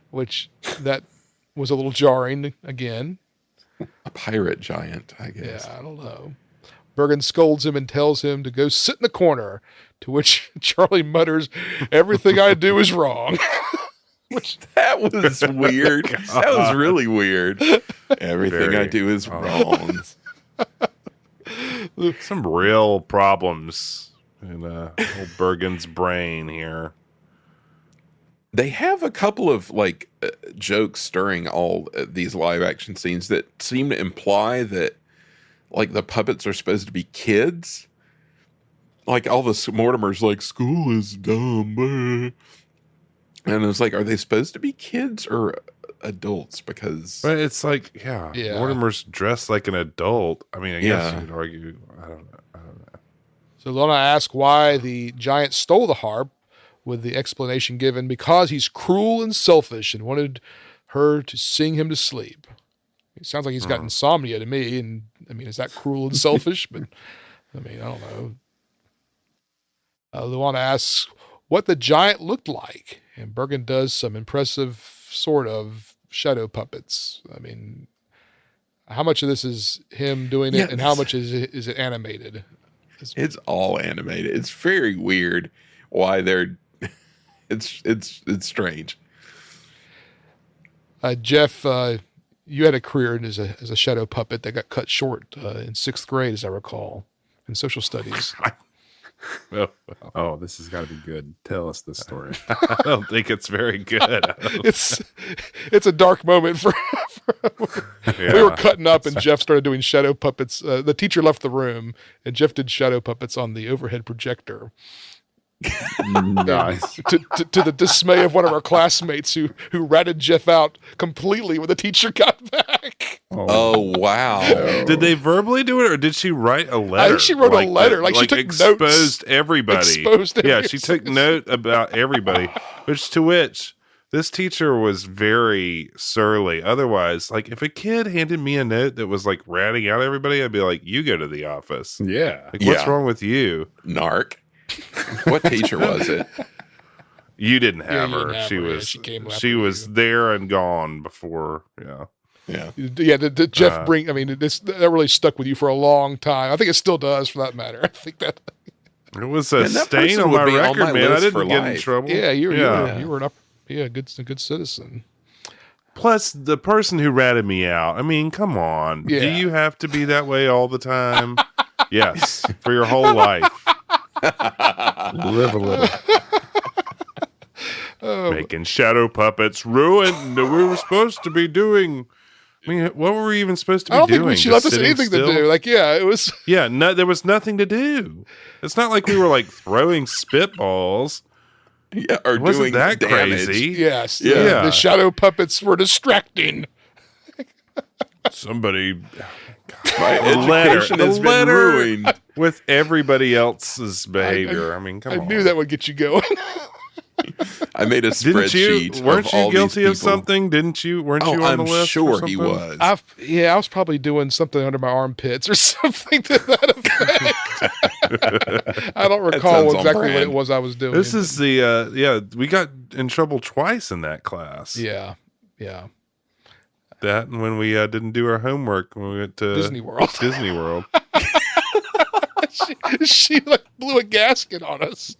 which that was a little jarring again. A pirate giant, I guess. Yeah, I don't know. Bergen scolds him and tells him to go sit in the corner, to which Charlie mutters, "Everything I do is wrong." Which That was weird. That was really weird. Everything I Very- do is wrong. Some real problems in old Bergen's brain here. They have a couple of jokes during all these live action scenes that seem to imply that like the puppets are supposed to be kids. Like all the Mortimer's like, school is dumb. And it's like, are they supposed to be kids or adults? Because But it's like, yeah, Mortimer's dressed like an adult. I mean, I guess you would argue. I don't know. So Lana asks why the giant stole the harp, with the explanation given because he's cruel and selfish and wanted her to sing him to sleep. It sounds like he's got insomnia to me, and I mean, is that cruel and selfish? But I mean, I don't know. Luana asks what the giant looked like, and Bergen does some impressive sort of shadow puppets. I mean, how much of this is him doing it, and how much is it animated? it's all animated. It's very weird why they're. It's strange. Jeff, you had a career as a shadow puppet that got cut short in 6th grade, as I recall, in social studies. Oh, this has got to be good. Tell us this story. I don't think it's very good. It's a dark moment for we were cutting up, and Jeff started doing shadow puppets. The teacher left the room, and Jeff did shadow puppets on the overhead projector. Nice. to the dismay of one of our classmates who ratted Jeff out completely when the teacher got back. Oh wow! Did they verbally do it, or did she write a letter? I think she wrote a letter. Like she took exposed notes. Everybody. Yeah, she took note about everybody. Which this teacher was very surly. Otherwise, like if a kid handed me a note that was like ratting out everybody, I'd be like, "You go to the office." Yeah. Like, what's wrong with you? Narc. What teacher was it? You didn't have you her. didn't have She her. Yeah, was. she came She after was you. there and gone before. Yeah. Yeah. Yeah, the Jeff bring. I mean, that really stuck with you for a long time. I think it still does, for that matter. I think that. It was a And that stain person on would my be on record, my man. I list for didn't get in life. trouble. Yeah, you were a good citizen. Plus, the person who ratted me out. I mean, come on. Yeah. Do you have to be that way all the time? Yes, for your whole life. Live a little. Making shadow puppets ruined what we were supposed to be doing. I mean, what were we even supposed to be I don't doing? think she Just left us sitting anything still? to do. Like, yeah, it was. Yeah, no, there was nothing to do. It's not like we were like throwing spitballs. Yeah, or It wasn't doing that damage. crazy. Yes, Yeah. the shadow puppets were distracting. Somebody My The letter. education The has been letter. ruined. with everybody else's behavior. I mean, come I on. knew that would get you going. I made a Didn't spreadsheet. you? Weren't of you all guilty these of people. something? Didn't you? Weren't Oh, you on I'm the list? for sure he something? was. I was probably doing something under my armpits or something to that effect. I don't recall sounds on exactly what brand. it was I was doing. This is the we got in trouble twice in that class. yeah. That and when we didn't do our homework when we went to Disney World. Disney World. she like blew a gasket on us.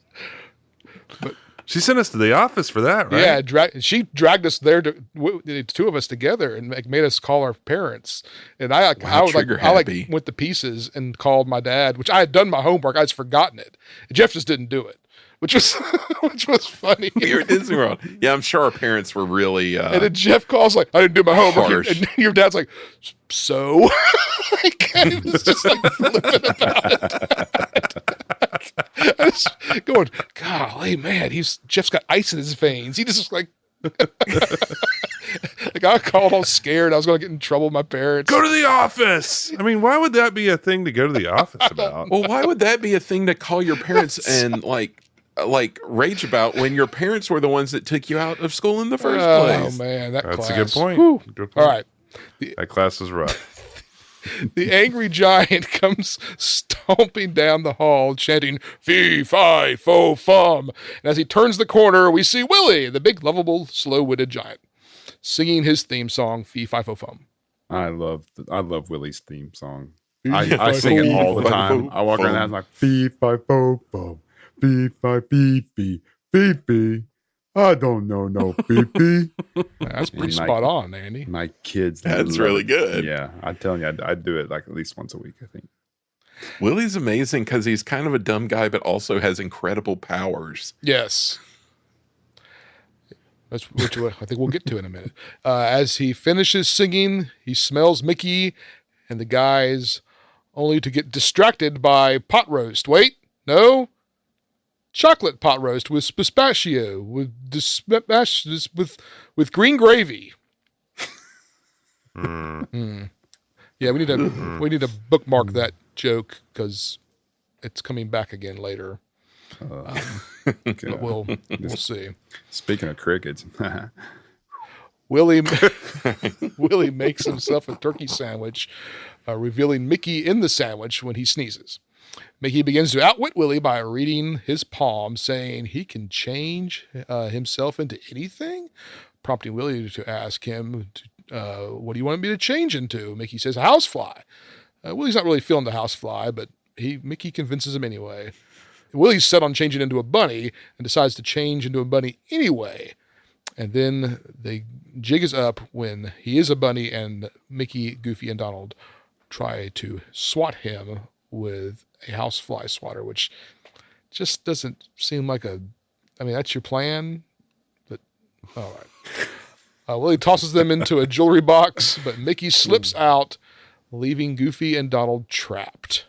She sent us to the office for that, right? Yeah, she dragged us there the two of us together and made us call our parents. And I was like, trigger I happy. went to pieces and called my dad, which I had done my homework. I just forgotten it. Jeff just didn't do it, which was funny. We were at Disney World. Yeah, I'm sure our parents were really. And then Jeff calls like, I didn't do my homework. Harsh. And your dad's like, so? Like, he was just like flipping about it. I was going, golly, man, Jeff's got ice in his veins. He just like Like I called all scared. I was going to get in trouble with my parents. Go to the office. I mean, why would that be a thing to go to the office about? Well, why would that be a thing to call your parents and like rage about when your parents were the ones that took you out of school in the first place? Oh man, That's class. a good point. Whew. Good point. All right. That class is rough. The angry giant comes stomping down the hall, chanting "Fee, fi, fo, fum." And as he turns the corner, we see Willie, the big, lovable, slow-witted giant, singing his theme song, "Fee, fi, fo, fum." I love Willie's theme song. I sing it all the time. I walk around the house like fee fi fo fum, fee fi fee fee fee fee. I don't know no fee fee. That's pretty spot on, Andy. My kids. That's really good. Yeah, I'm telling you, I do it like at least once a week. I think. Willie's amazing because he's kind of a dumb guy, but also has incredible powers. Yes. That's which I think we'll get to in a minute. As he finishes singing, he smells Mickey and the guys, only to get distracted by pot roast. Wait, no, chocolate pot roast with pistachio, with green gravy. Yeah, we need to bookmark that joke because it's coming back again later. But we'll see. Speaking of crickets, Willie makes himself a turkey sandwich, revealing Mickey in the sandwich when he sneezes. Mickey begins to outwit Willie by reading his palm, saying he can change himself into anything, prompting Willie to ask him, what do you want me to change into? Mickey says, a housefly. Willie's not really feeling the housefly, but Mickey convinces him anyway. Willie's set on changing into a bunny and decides to change into a bunny anyway. And then the jig is up when he is a bunny and Mickey, Goofy, and Donald try to swat him with a housefly swatter, which just doesn't seem like that's your plan, but all right. Willie tosses them into a jewelry box, but Mickey slips out, leaving Goofy and Donald trapped.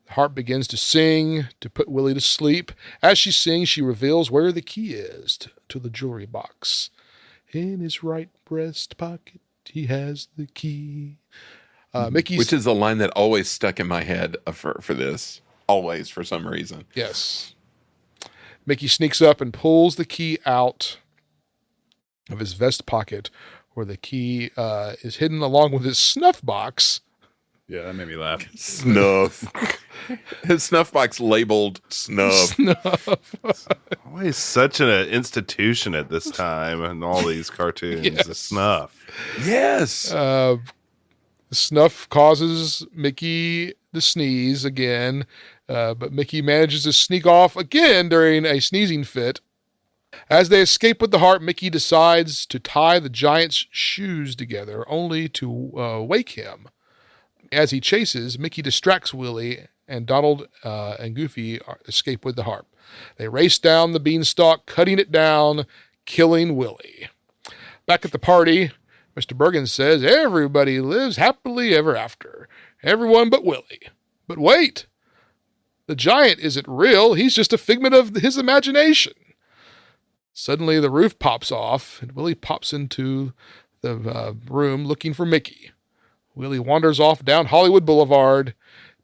The harp begins to sing to put Willie to sleep. As she sings, she reveals where the key is to the jewelry box. In his right breast pocket, he has the key. Which is a line that always stuck in my head for this. Always, for some reason. Yes. Mickey sneaks up and pulls the key out of his vest pocket, where the key is hidden along with his snuff box. yeah, that made me laugh. Snuff. His snuff box labeled snuff. Always such an institution at this time in all these cartoons. Yes. The snuff. Yes. The snuff causes Mickey to sneeze again, but Mickey manages to sneak off again during a sneezing fit. As they escape with the harp, Mickey decides to tie the giant's shoes together, only to wake him. As he chases, Mickey distracts Willie, and Donald and Goofy escape with the harp. They race down the beanstalk, cutting it down, killing Willie. Back at the party, Mr. Bergen says everybody lives happily ever after. Everyone but Willie. But wait! The giant isn't real. He's just a figment of his imagination. Suddenly, the roof pops off, and Willie pops into the room looking for Mickey. Willie wanders off down Hollywood Boulevard,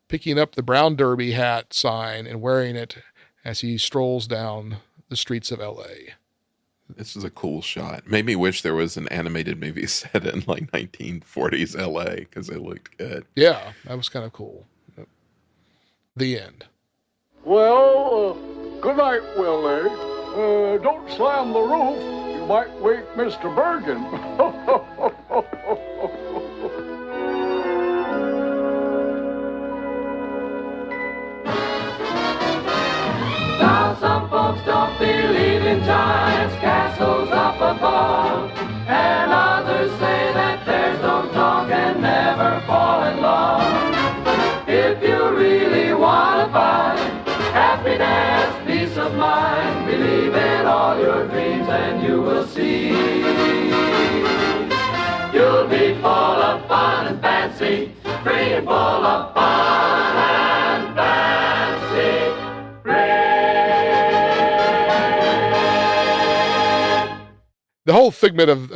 picking up the brown derby hat sign and wearing it as he strolls down the streets of L.A. This is a cool shot. Made me wish there was an animated movie set in like 1940s LA because it looked good. Yeah, that was kind of cool. The end. Well, good night, Willie. Don't slam the roof. You might wake Mr. Bergen. Now some folks don't believe in giants, castles up above, and others say that bears don't talk and never fall in love. If you really want to find happiness, peace of mind, believe in all your dreams and you will see. You'll be full of fun and fancy, free and full of fun and fancy. Free. whole figment of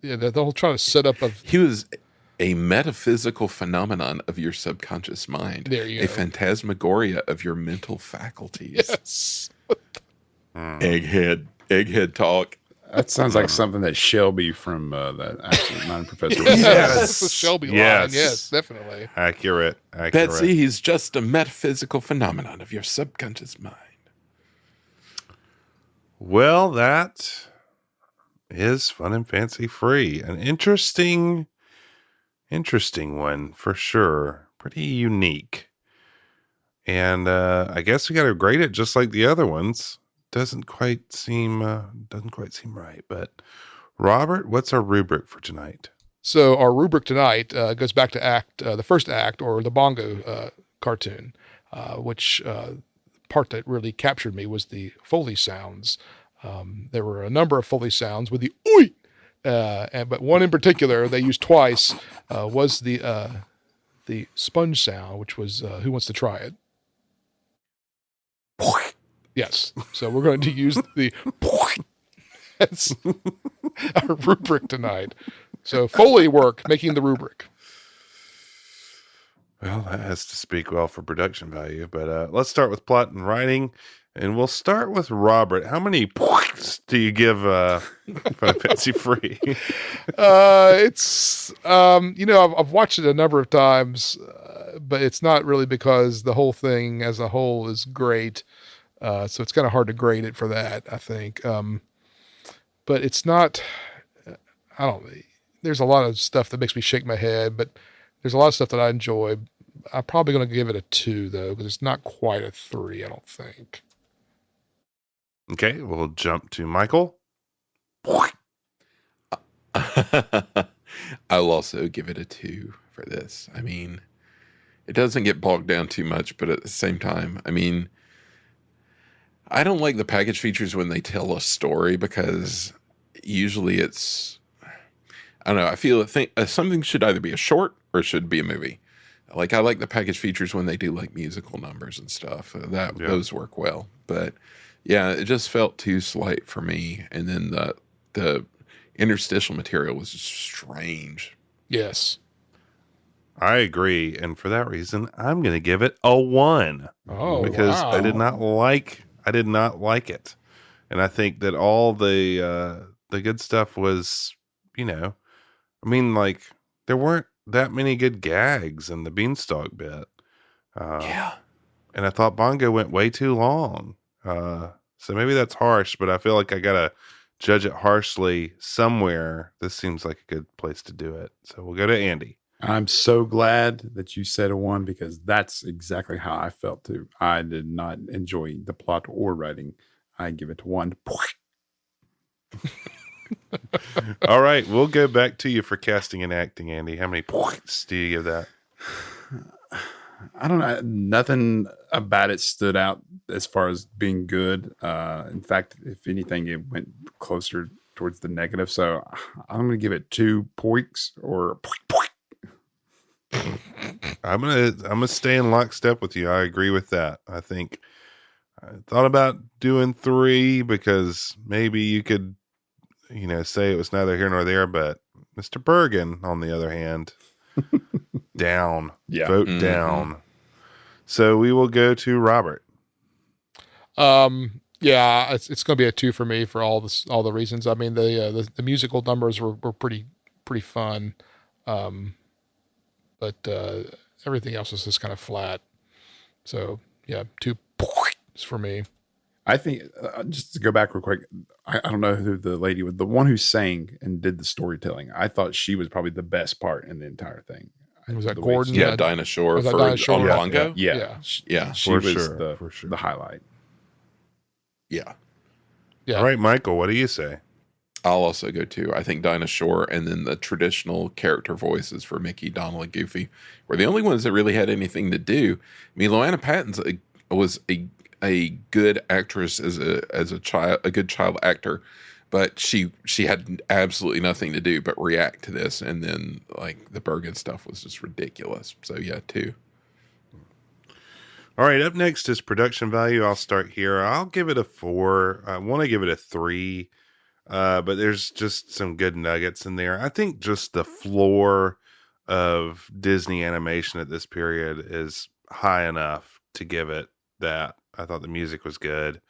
the whole trying to set up of He was a metaphysical phenomenon of your subconscious mind. There you a go. phantasmagoria of your mental faculties. yes. Egghead talk. That sounds like something that Shelby from that Absolute Mind Professor would Yes, say. that's the Shelby line. Yes. Yes, definitely. Accurate. Betsy, he's just a metaphysical phenomenon of your subconscious mind. Well, that is Fun and Fancy Free. An interesting one for sure. Pretty unique. And I guess we got to grade it just like the other ones. Doesn't quite seem right. But Robert, what's our rubric for tonight? So our rubric tonight goes back to the first act, or the bongo cartoon, which part that really captured me was the Foley sounds. There were a number of Foley sounds with the oi, but one in particular they used twice was the sponge sound, which was Who Wants to Try It? Yes. So we're going to use the as our rubric tonight. So Foley work, making the rubric. Well, that has to speak well for production value. But let's start with plot and writing. And we'll start with Robert. How many points do you give Fun and Fancy Free? It's I've watched it a number of times, but it's not really because the whole thing as a whole is great. So it's kind of hard to grade it for that, I think. But it's not, there's a lot of stuff that makes me shake my head, but there's a lot of stuff that I enjoy. I'm probably going to give it a 2 though, because it's not quite a 3, I don't think. Okay, we'll jump to Michael. I'll also give it a 2 for this. I mean, it doesn't get bogged down too much, but at the same time, I mean, I don't like the package features when they tell a story because usually it's, I don't know, I feel something should either be a short or it should be a movie. Like, I like the package features when they do like musical numbers and stuff. Those work well. But yeah, it just felt too slight for me. And then the interstitial material was just strange. Yes. I agree. And for that reason, I'm going to give it a 1. Oh, because wow. I did not like it. And I think that all the good stuff was, I mean, like, there weren't that many good gags in the beanstalk bit. Yeah. And I thought Bongo went way too long. So maybe that's harsh, but I feel like I got to judge it harshly somewhere. This seems like a good place to do it. So we'll go to Andy. I'm so glad that you said a 1 because that's exactly how I felt too. I did not enjoy the plot or writing. I give it 1. All right, we'll go back to you for casting and acting, Andy. How many points do you give that? I don't know. Nothing about it stood out as far as being good. In fact, if anything, it went closer towards the negative. So I'm going to give it 2 points or. I'm gonna stay in lockstep with you. I agree with that. I think I thought about doing 3 because maybe you could, say it was neither here nor there. But Mr. Bergen, on the other hand, down. Yeah. Vote down. So we will go to Robert. Yeah, it's going to be a 2 for me for all the reasons. I mean, the musical numbers were pretty fun. But everything else was just kind of flat. So, yeah, 2 points for me. I think, just to go back real quick, I don't know who the lady was, the one who sang and did the storytelling. I thought she was probably the best part in the entire thing. Was that The way Gordon? she- Yeah, Dinah Shore Was that for Dinah Shore? on Yeah, Bongo. Yeah. Yeah. She For was sure, for sure. the highlight. Yeah. Yeah. All right, Michael, what do you say? I'll also go 2. I think Dinah Shore and then the traditional character voices for Mickey, Donald, and Goofy were the only ones that really had anything to do. I mean, Loanna Patton's was a good actress as a child, a good child actor, but she had absolutely nothing to do but react to this, and then like the Bergen stuff was just ridiculous. So yeah, 2. All right, up next is production value. I'll start here. I'll give it a 4. I want to give it a 3. But there's just some good nuggets in there. I think just the floor of Disney animation at this period is high enough to give it that. I thought the music was good,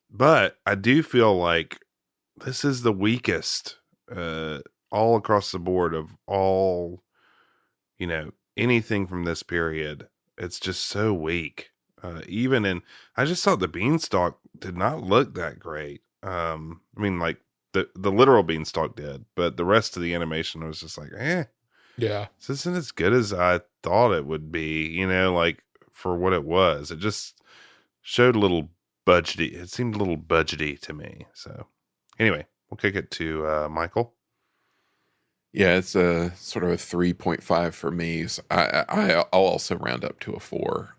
but I do feel like this is the weakest all across the board of all, anything from this period. It's just so weak. I just thought the Beanstalk did not look that great. I mean, like the literal Beanstalk did, but the rest of the animation was just like, Yeah. this isn't as good as I thought it would be, like for what it was. It just showed a little budgety. It seemed a little budgety to me. So anyway, we'll kick it to Michael. Yeah, it's a sort of a 3.5 for me. So I'll also round up to a 4.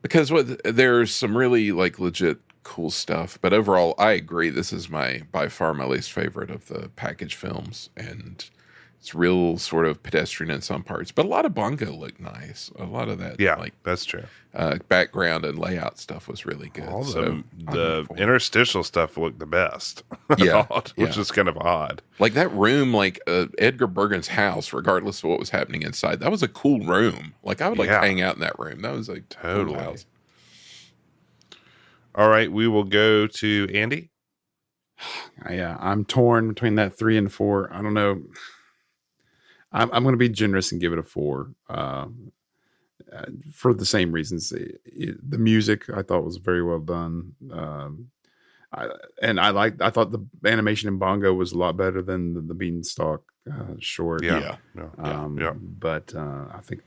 Because there's some really like legit cool stuff, but overall I agree this is by far my least favorite of the package films, and it's real sort of pedestrian in some parts, but a lot of Bongo looked nice. A lot of that, that's true. Background and layout stuff was really good. All the interstitial stuff looked the best. Yeah, which is kind of odd. Like that room, like Edgar Bergen's house, regardless of what was happening inside, that was a cool room. Like I would like to hang out in that room. That was like totally. Cool house. All right, we will go to Andy. Yeah, I'm torn between that 3 and 4. I don't know. I'm going to be generous and give it a 4 for the same reasons. The music I thought was very well done. I thought the animation in Bongo was a lot better than the Beanstalk short. But I think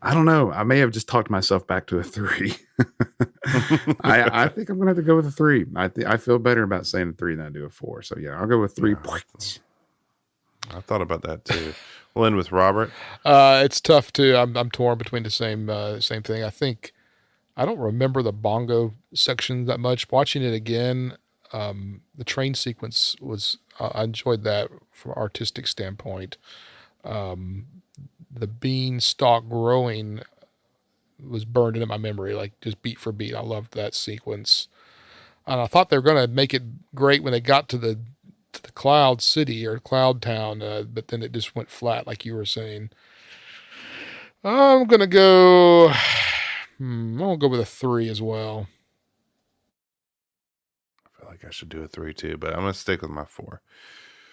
I don't know. I may have just talked myself back to a 3. I think I'm going to have to go with a 3. I feel better about saying a 3 than I do a 4. So yeah, I'll go with 3 points. I thought about that too. We'll end with Robert. It's tough too. I'm torn between the same thing. I think I don't remember the Bongo section that much. Watching it again, the train sequence was I enjoyed that from an artistic standpoint. The beanstalk growing was burned into my memory, like just beat for beat. I loved that sequence, and I thought they were going to make it great when they got to the Cloud City or Cloud Town, but then it just went flat, like you were saying. I'm gonna go. I'll go with a 3 as well. I feel like I should do a 3 too, but I'm gonna stick with my 4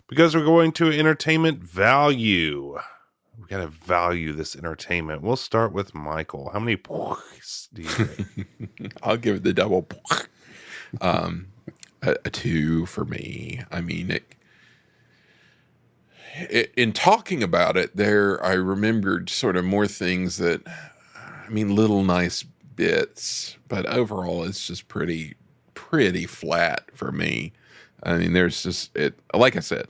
because we're going to entertainment value. We gotta value this entertainment. We'll start with Michael. How many points do you think? I'll give it the double. A 2 for me. I mean, in talking about it there, I remembered sort of more things that, I mean, little nice bits, but overall it's just pretty flat for me. I mean, there's just like I said,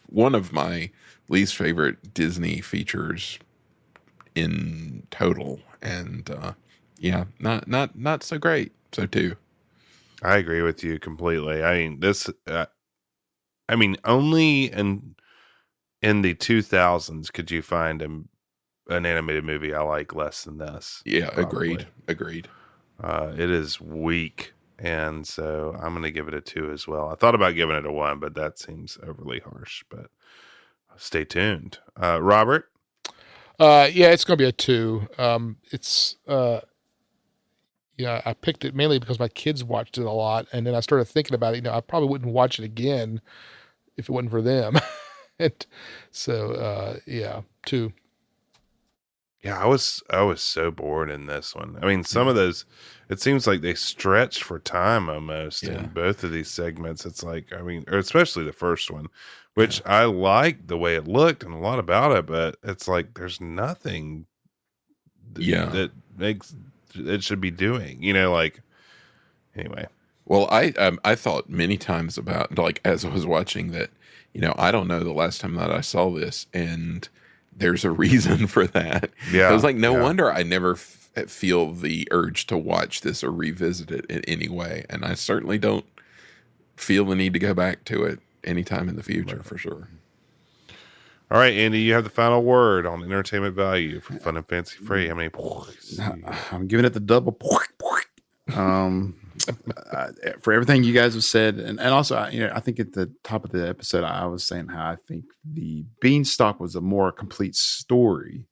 one of my least favorite Disney features in total. And, not so great. So 2. I agree with you completely. I mean, only in the 2000s could you find an animated movie I like less than this. Yeah, probably. Agreed. It is weak, and so I'm going to give it a 2 as well. I thought about giving it a 1, but that seems overly harsh. But stay tuned. Robert? It's going to be a 2. I picked it mainly because my kids watched it a lot, and then I started thinking about it. I probably wouldn't watch it again if it wasn't for them. And so, 2. Yeah, I was so bored in this one. I mean, some of those, it seems like they stretched for time almost in both of these segments. It's like, I mean, or especially the first one, which I liked the way it looked and a lot about it, but it's like there's nothing that makes it should be doing, anyway. Well, I thought many times about, like, as I was watching that, I don't know the last time that I saw this, and there's a reason for that. Yeah. I was like, no wonder I never feel the urge to watch this or revisit it in any way. And I certainly don't feel the need to go back to it anytime in the future, for sure. All right, Andy, you have the final word on entertainment value for Fun and Fancy Free. How many points? I'm giving it the double. For everything you guys have said, and also, I think at the top of the episode, I was saying how I think the Beanstalk was a more complete story,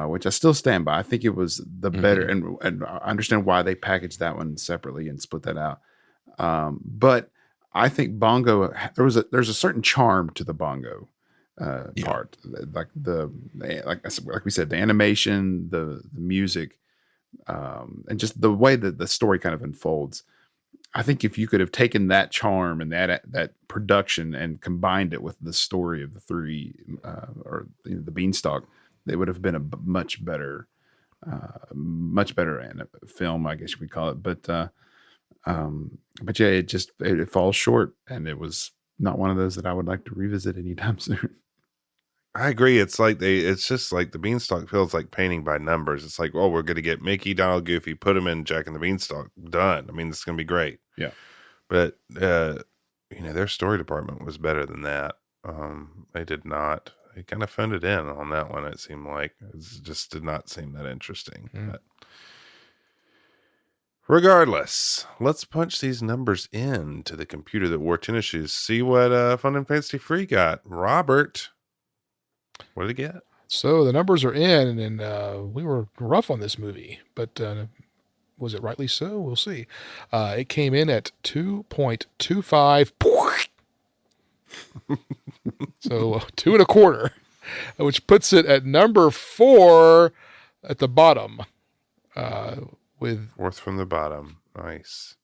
which I still stand by. I think it was the better, and I understand why they packaged that one separately and split that out. But I think Bongo, there's a certain charm to the Bongo part, like like we said, the animation, the music, and just the way that the story kind of unfolds. I think if you could have taken that charm and that production and combined it with the story of the three, or the Beanstalk, it would have been a much better film, I guess you could call it. But yeah, it falls short, and it was not one of those that I would like to revisit anytime soon. I agree. It's just like the Beanstalk feels like painting by numbers. It's like, oh, we're going to get Mickey, Donald, Goofy, put them in Jack and the Beanstalk. Done. I mean, it's going to be great. Yeah. But, their story department was better than that. They did not. They kind of phoned it in on that one, it seemed like. It just did not seem that interesting. But regardless, let's punch these numbers into the computer that wore tennis shoes. See what Fun and Fancy Free got. Robert, what did he get? So the numbers are in, and we were rough on this movie, but was it rightly so? We'll see. It came in at 2.25. So 2.25, which puts it at number 4 at the bottom. With fourth from the bottom. Nice.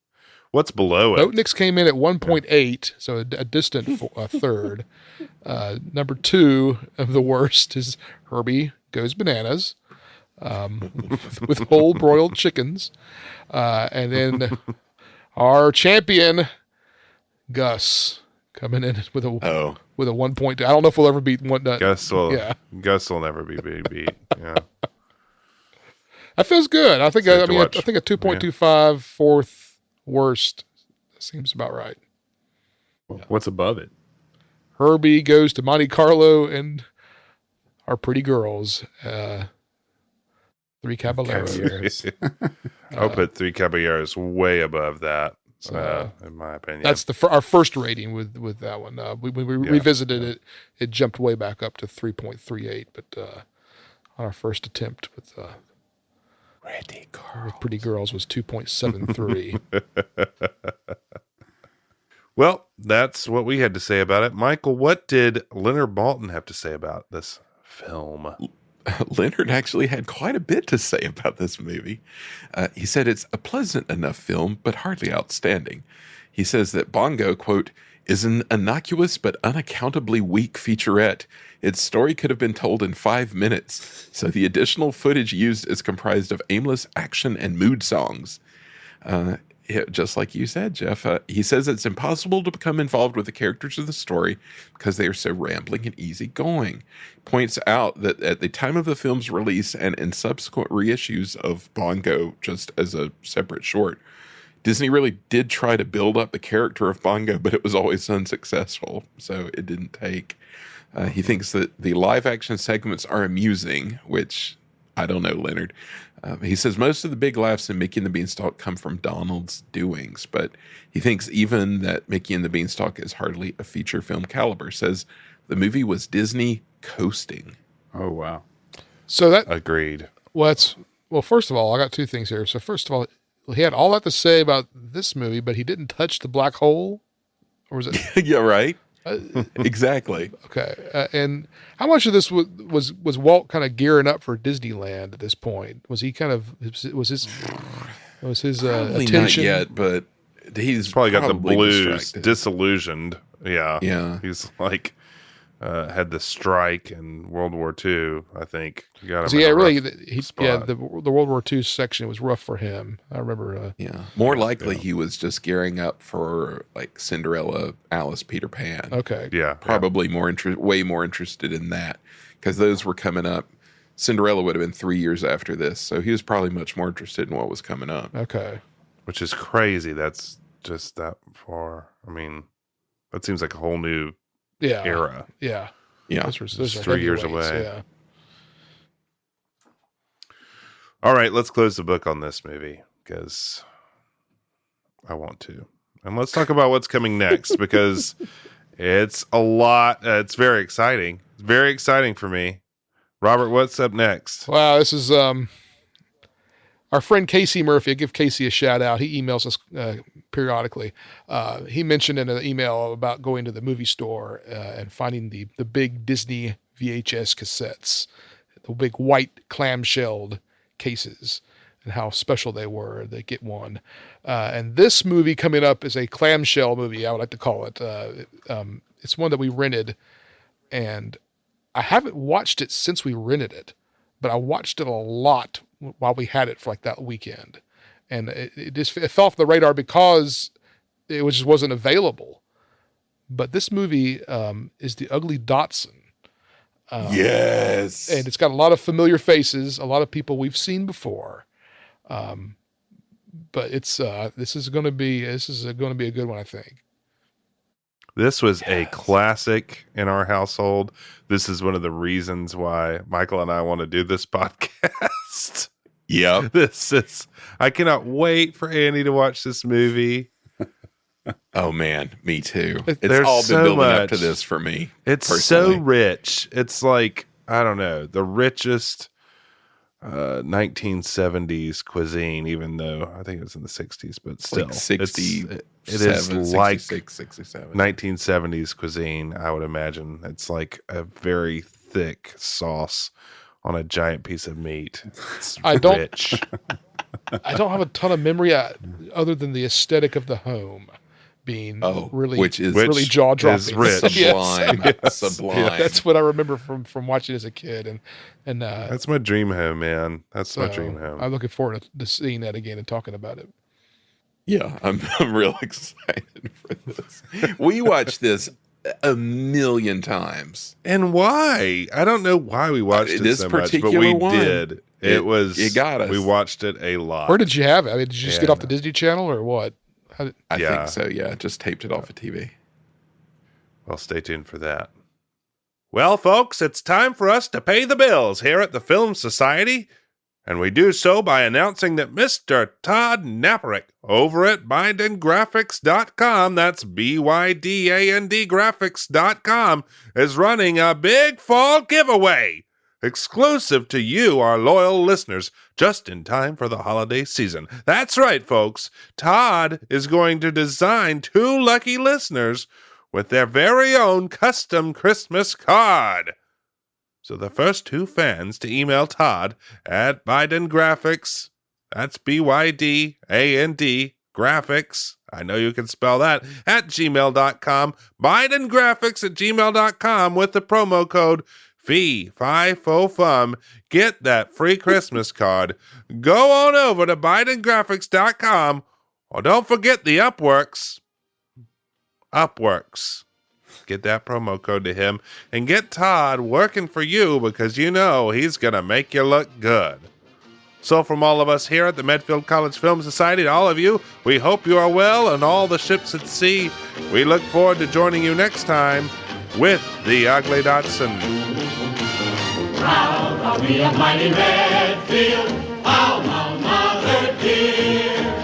What's below it? Boatniks came in at 1.8, so a distant third. Number 2 of the worst is Herbie Goes Bananas, with whole broiled chickens. And then our champion, Gus, coming in with a 1.2. I don't know if we'll ever beat one. Gus will never be beat. Yeah. That feels good. I think I think a 2.25 fourth worst seems about right. What's above it? Herbie Goes to Monte Carlo and Our Pretty Girls. Three Caballeros. I'll put Three Caballeros way above that. In my opinion, that's our first rating with that one. When we revisited it, it jumped way back up to 3.38. But on our first attempt with Pretty Girls was 2.73. Well, that's what we had to say about it. Michael, what did Leonard Maltin have to say about this film? Leonard actually had quite a bit to say about this movie. He said it's a pleasant enough film, but hardly outstanding. He says that Bongo, quote, is an innocuous but unaccountably weak featurette. Its story could have been told in 5 minutes, so the additional footage used is comprised of aimless action and mood songs. Just like you said, Jeff, he says it's impossible to become involved with the characters of the story because they are so rambling and easygoing. Points out that at the time of the film's release and in subsequent reissues of Bongo, just as a separate short, Disney really did try to build up the character of Bongo, but it was always unsuccessful, so it didn't take. He thinks that the live-action segments are amusing, which I don't know, Leonard. He says most of the big laughs in Mickey and the Beanstalk come from Donald's doings, but he thinks even that Mickey and the Beanstalk is hardly a feature film caliber. Says the movie was Disney coasting. Oh, wow. So that agreed. Well, first of all, I got two things here. So first of all, he had all that to say about this movie, but he didn't touch the black hole, or was it? Yeah, right. Exactly. Okay. And how much of this was Walt kind of gearing up for Disneyland at this point? Was he kind of was his probably attention? Not yet, but he's probably got the blues, distracted. Disillusioned. Yeah. Yeah. He's like had the strike in World War II, I think. Got him So, yeah, really, spot. the World War II section was rough for him. I remember. More likely he was just gearing up for like Cinderella, Alice, Peter Pan. Okay. Yeah. Probably way more interested in that because those were coming up. Cinderella would have been 3 years after this, so he was probably much more interested in what was coming up. Okay. Which is crazy. That's just that far. I mean, that seems like a whole new era. Yeah. Yeah. Those are 3 years heavyweights, away. Yeah. All right, let's close the book on this movie because I want to. And let's talk about what's coming next because it's a lot. It's very exciting. It's very exciting for me. Robert, what's up next? Wow, this is our friend Casey Murphy. I give Casey a shout out. He emails us periodically. He mentioned in an email about going to the movie store and finding the big Disney VHS cassettes, the big white clamshelled cases, and how special they were. They get one. And this movie coming up is a clamshell movie, I would like to call it. It's one that we rented, and I haven't watched it since we rented it, but I watched it a lot while we had it for like that weekend. And it fell off the radar because it just wasn't available. But this movie is The Ugly Dotson. Yes. And it's got a lot of familiar faces, a lot of people we've seen before. But this is going to be a good one, I think. This was a classic in our household. This is one of the reasons why Michael and I want to do this podcast. Yep. I cannot wait for Andy to watch this Oh man, me too. It's There's all been so building up much. to this for me. It's personally. so rich. It's like, I don't know, the richest 1970s cuisine, even though I think it was in the 60s, but still. Like 60, it is like 66, 67. 1970s cuisine, I would imagine. It's like a very thick sauce on a giant piece of meat. It's rich. I don't have a ton of memory other than the aesthetic of the home being really jaw dropping. Is rich. Sublime. Yes. Sublime. Yes. That's what I remember from watching as a kid, and that's my dream home, man. That's my dream home. I'm looking forward to seeing that again and talking about it. Yeah, I'm real excited for this. We watched this a million times. And why? I don't know why we watched it so much, but we did. It got us. We watched it a lot. Where did you have it? I mean, did you just get off the Disney Channel or what? I think so, yeah. Just taped it off of TV. Well, stay tuned for that. Well, folks, it's time for us to pay the bills here at the Film Society, and we do so by announcing that Mr. Todd Naperick over at ByndandGraphics.com, that's BYDAND Graphics.com, is running a big fall giveaway exclusive to you, our loyal listeners, just in time for the holiday season. That's right, folks. Todd is going to design 2 lucky listeners with their very own custom Christmas card. So the first 2 fans to email Todd at Biden Graphics, that's BYDAND Graphics, I know you can spell that, at gmail.com, BidenGraphics@gmail.com with the promo code FEE5FOFUM. Get that free Christmas card. Go on over to BidenGraphics.com, or don't forget the Upworks. Get that promo code to him and get Todd working for you, because you know he's going to make you look good. So from all of us here at the Medfield College Film Society, to all of you, we hope you are well and all the ships at sea. We look forward to joining you next time with The Ugly Dotson. Proud are we of mighty Medfield, alma mater dear.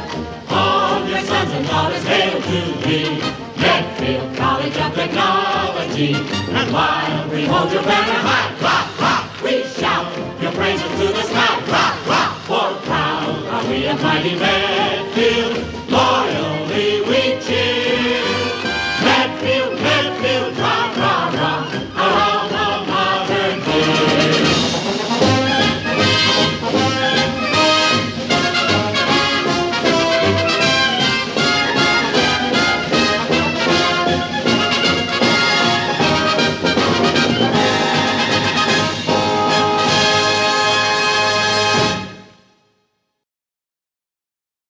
All your sons and daughters hail to thee, Medfield College of Technology. And while we hold your banner high, rock, rock, we shout your praises to the sky, rock, rock. For proud are we of mighty Medfield.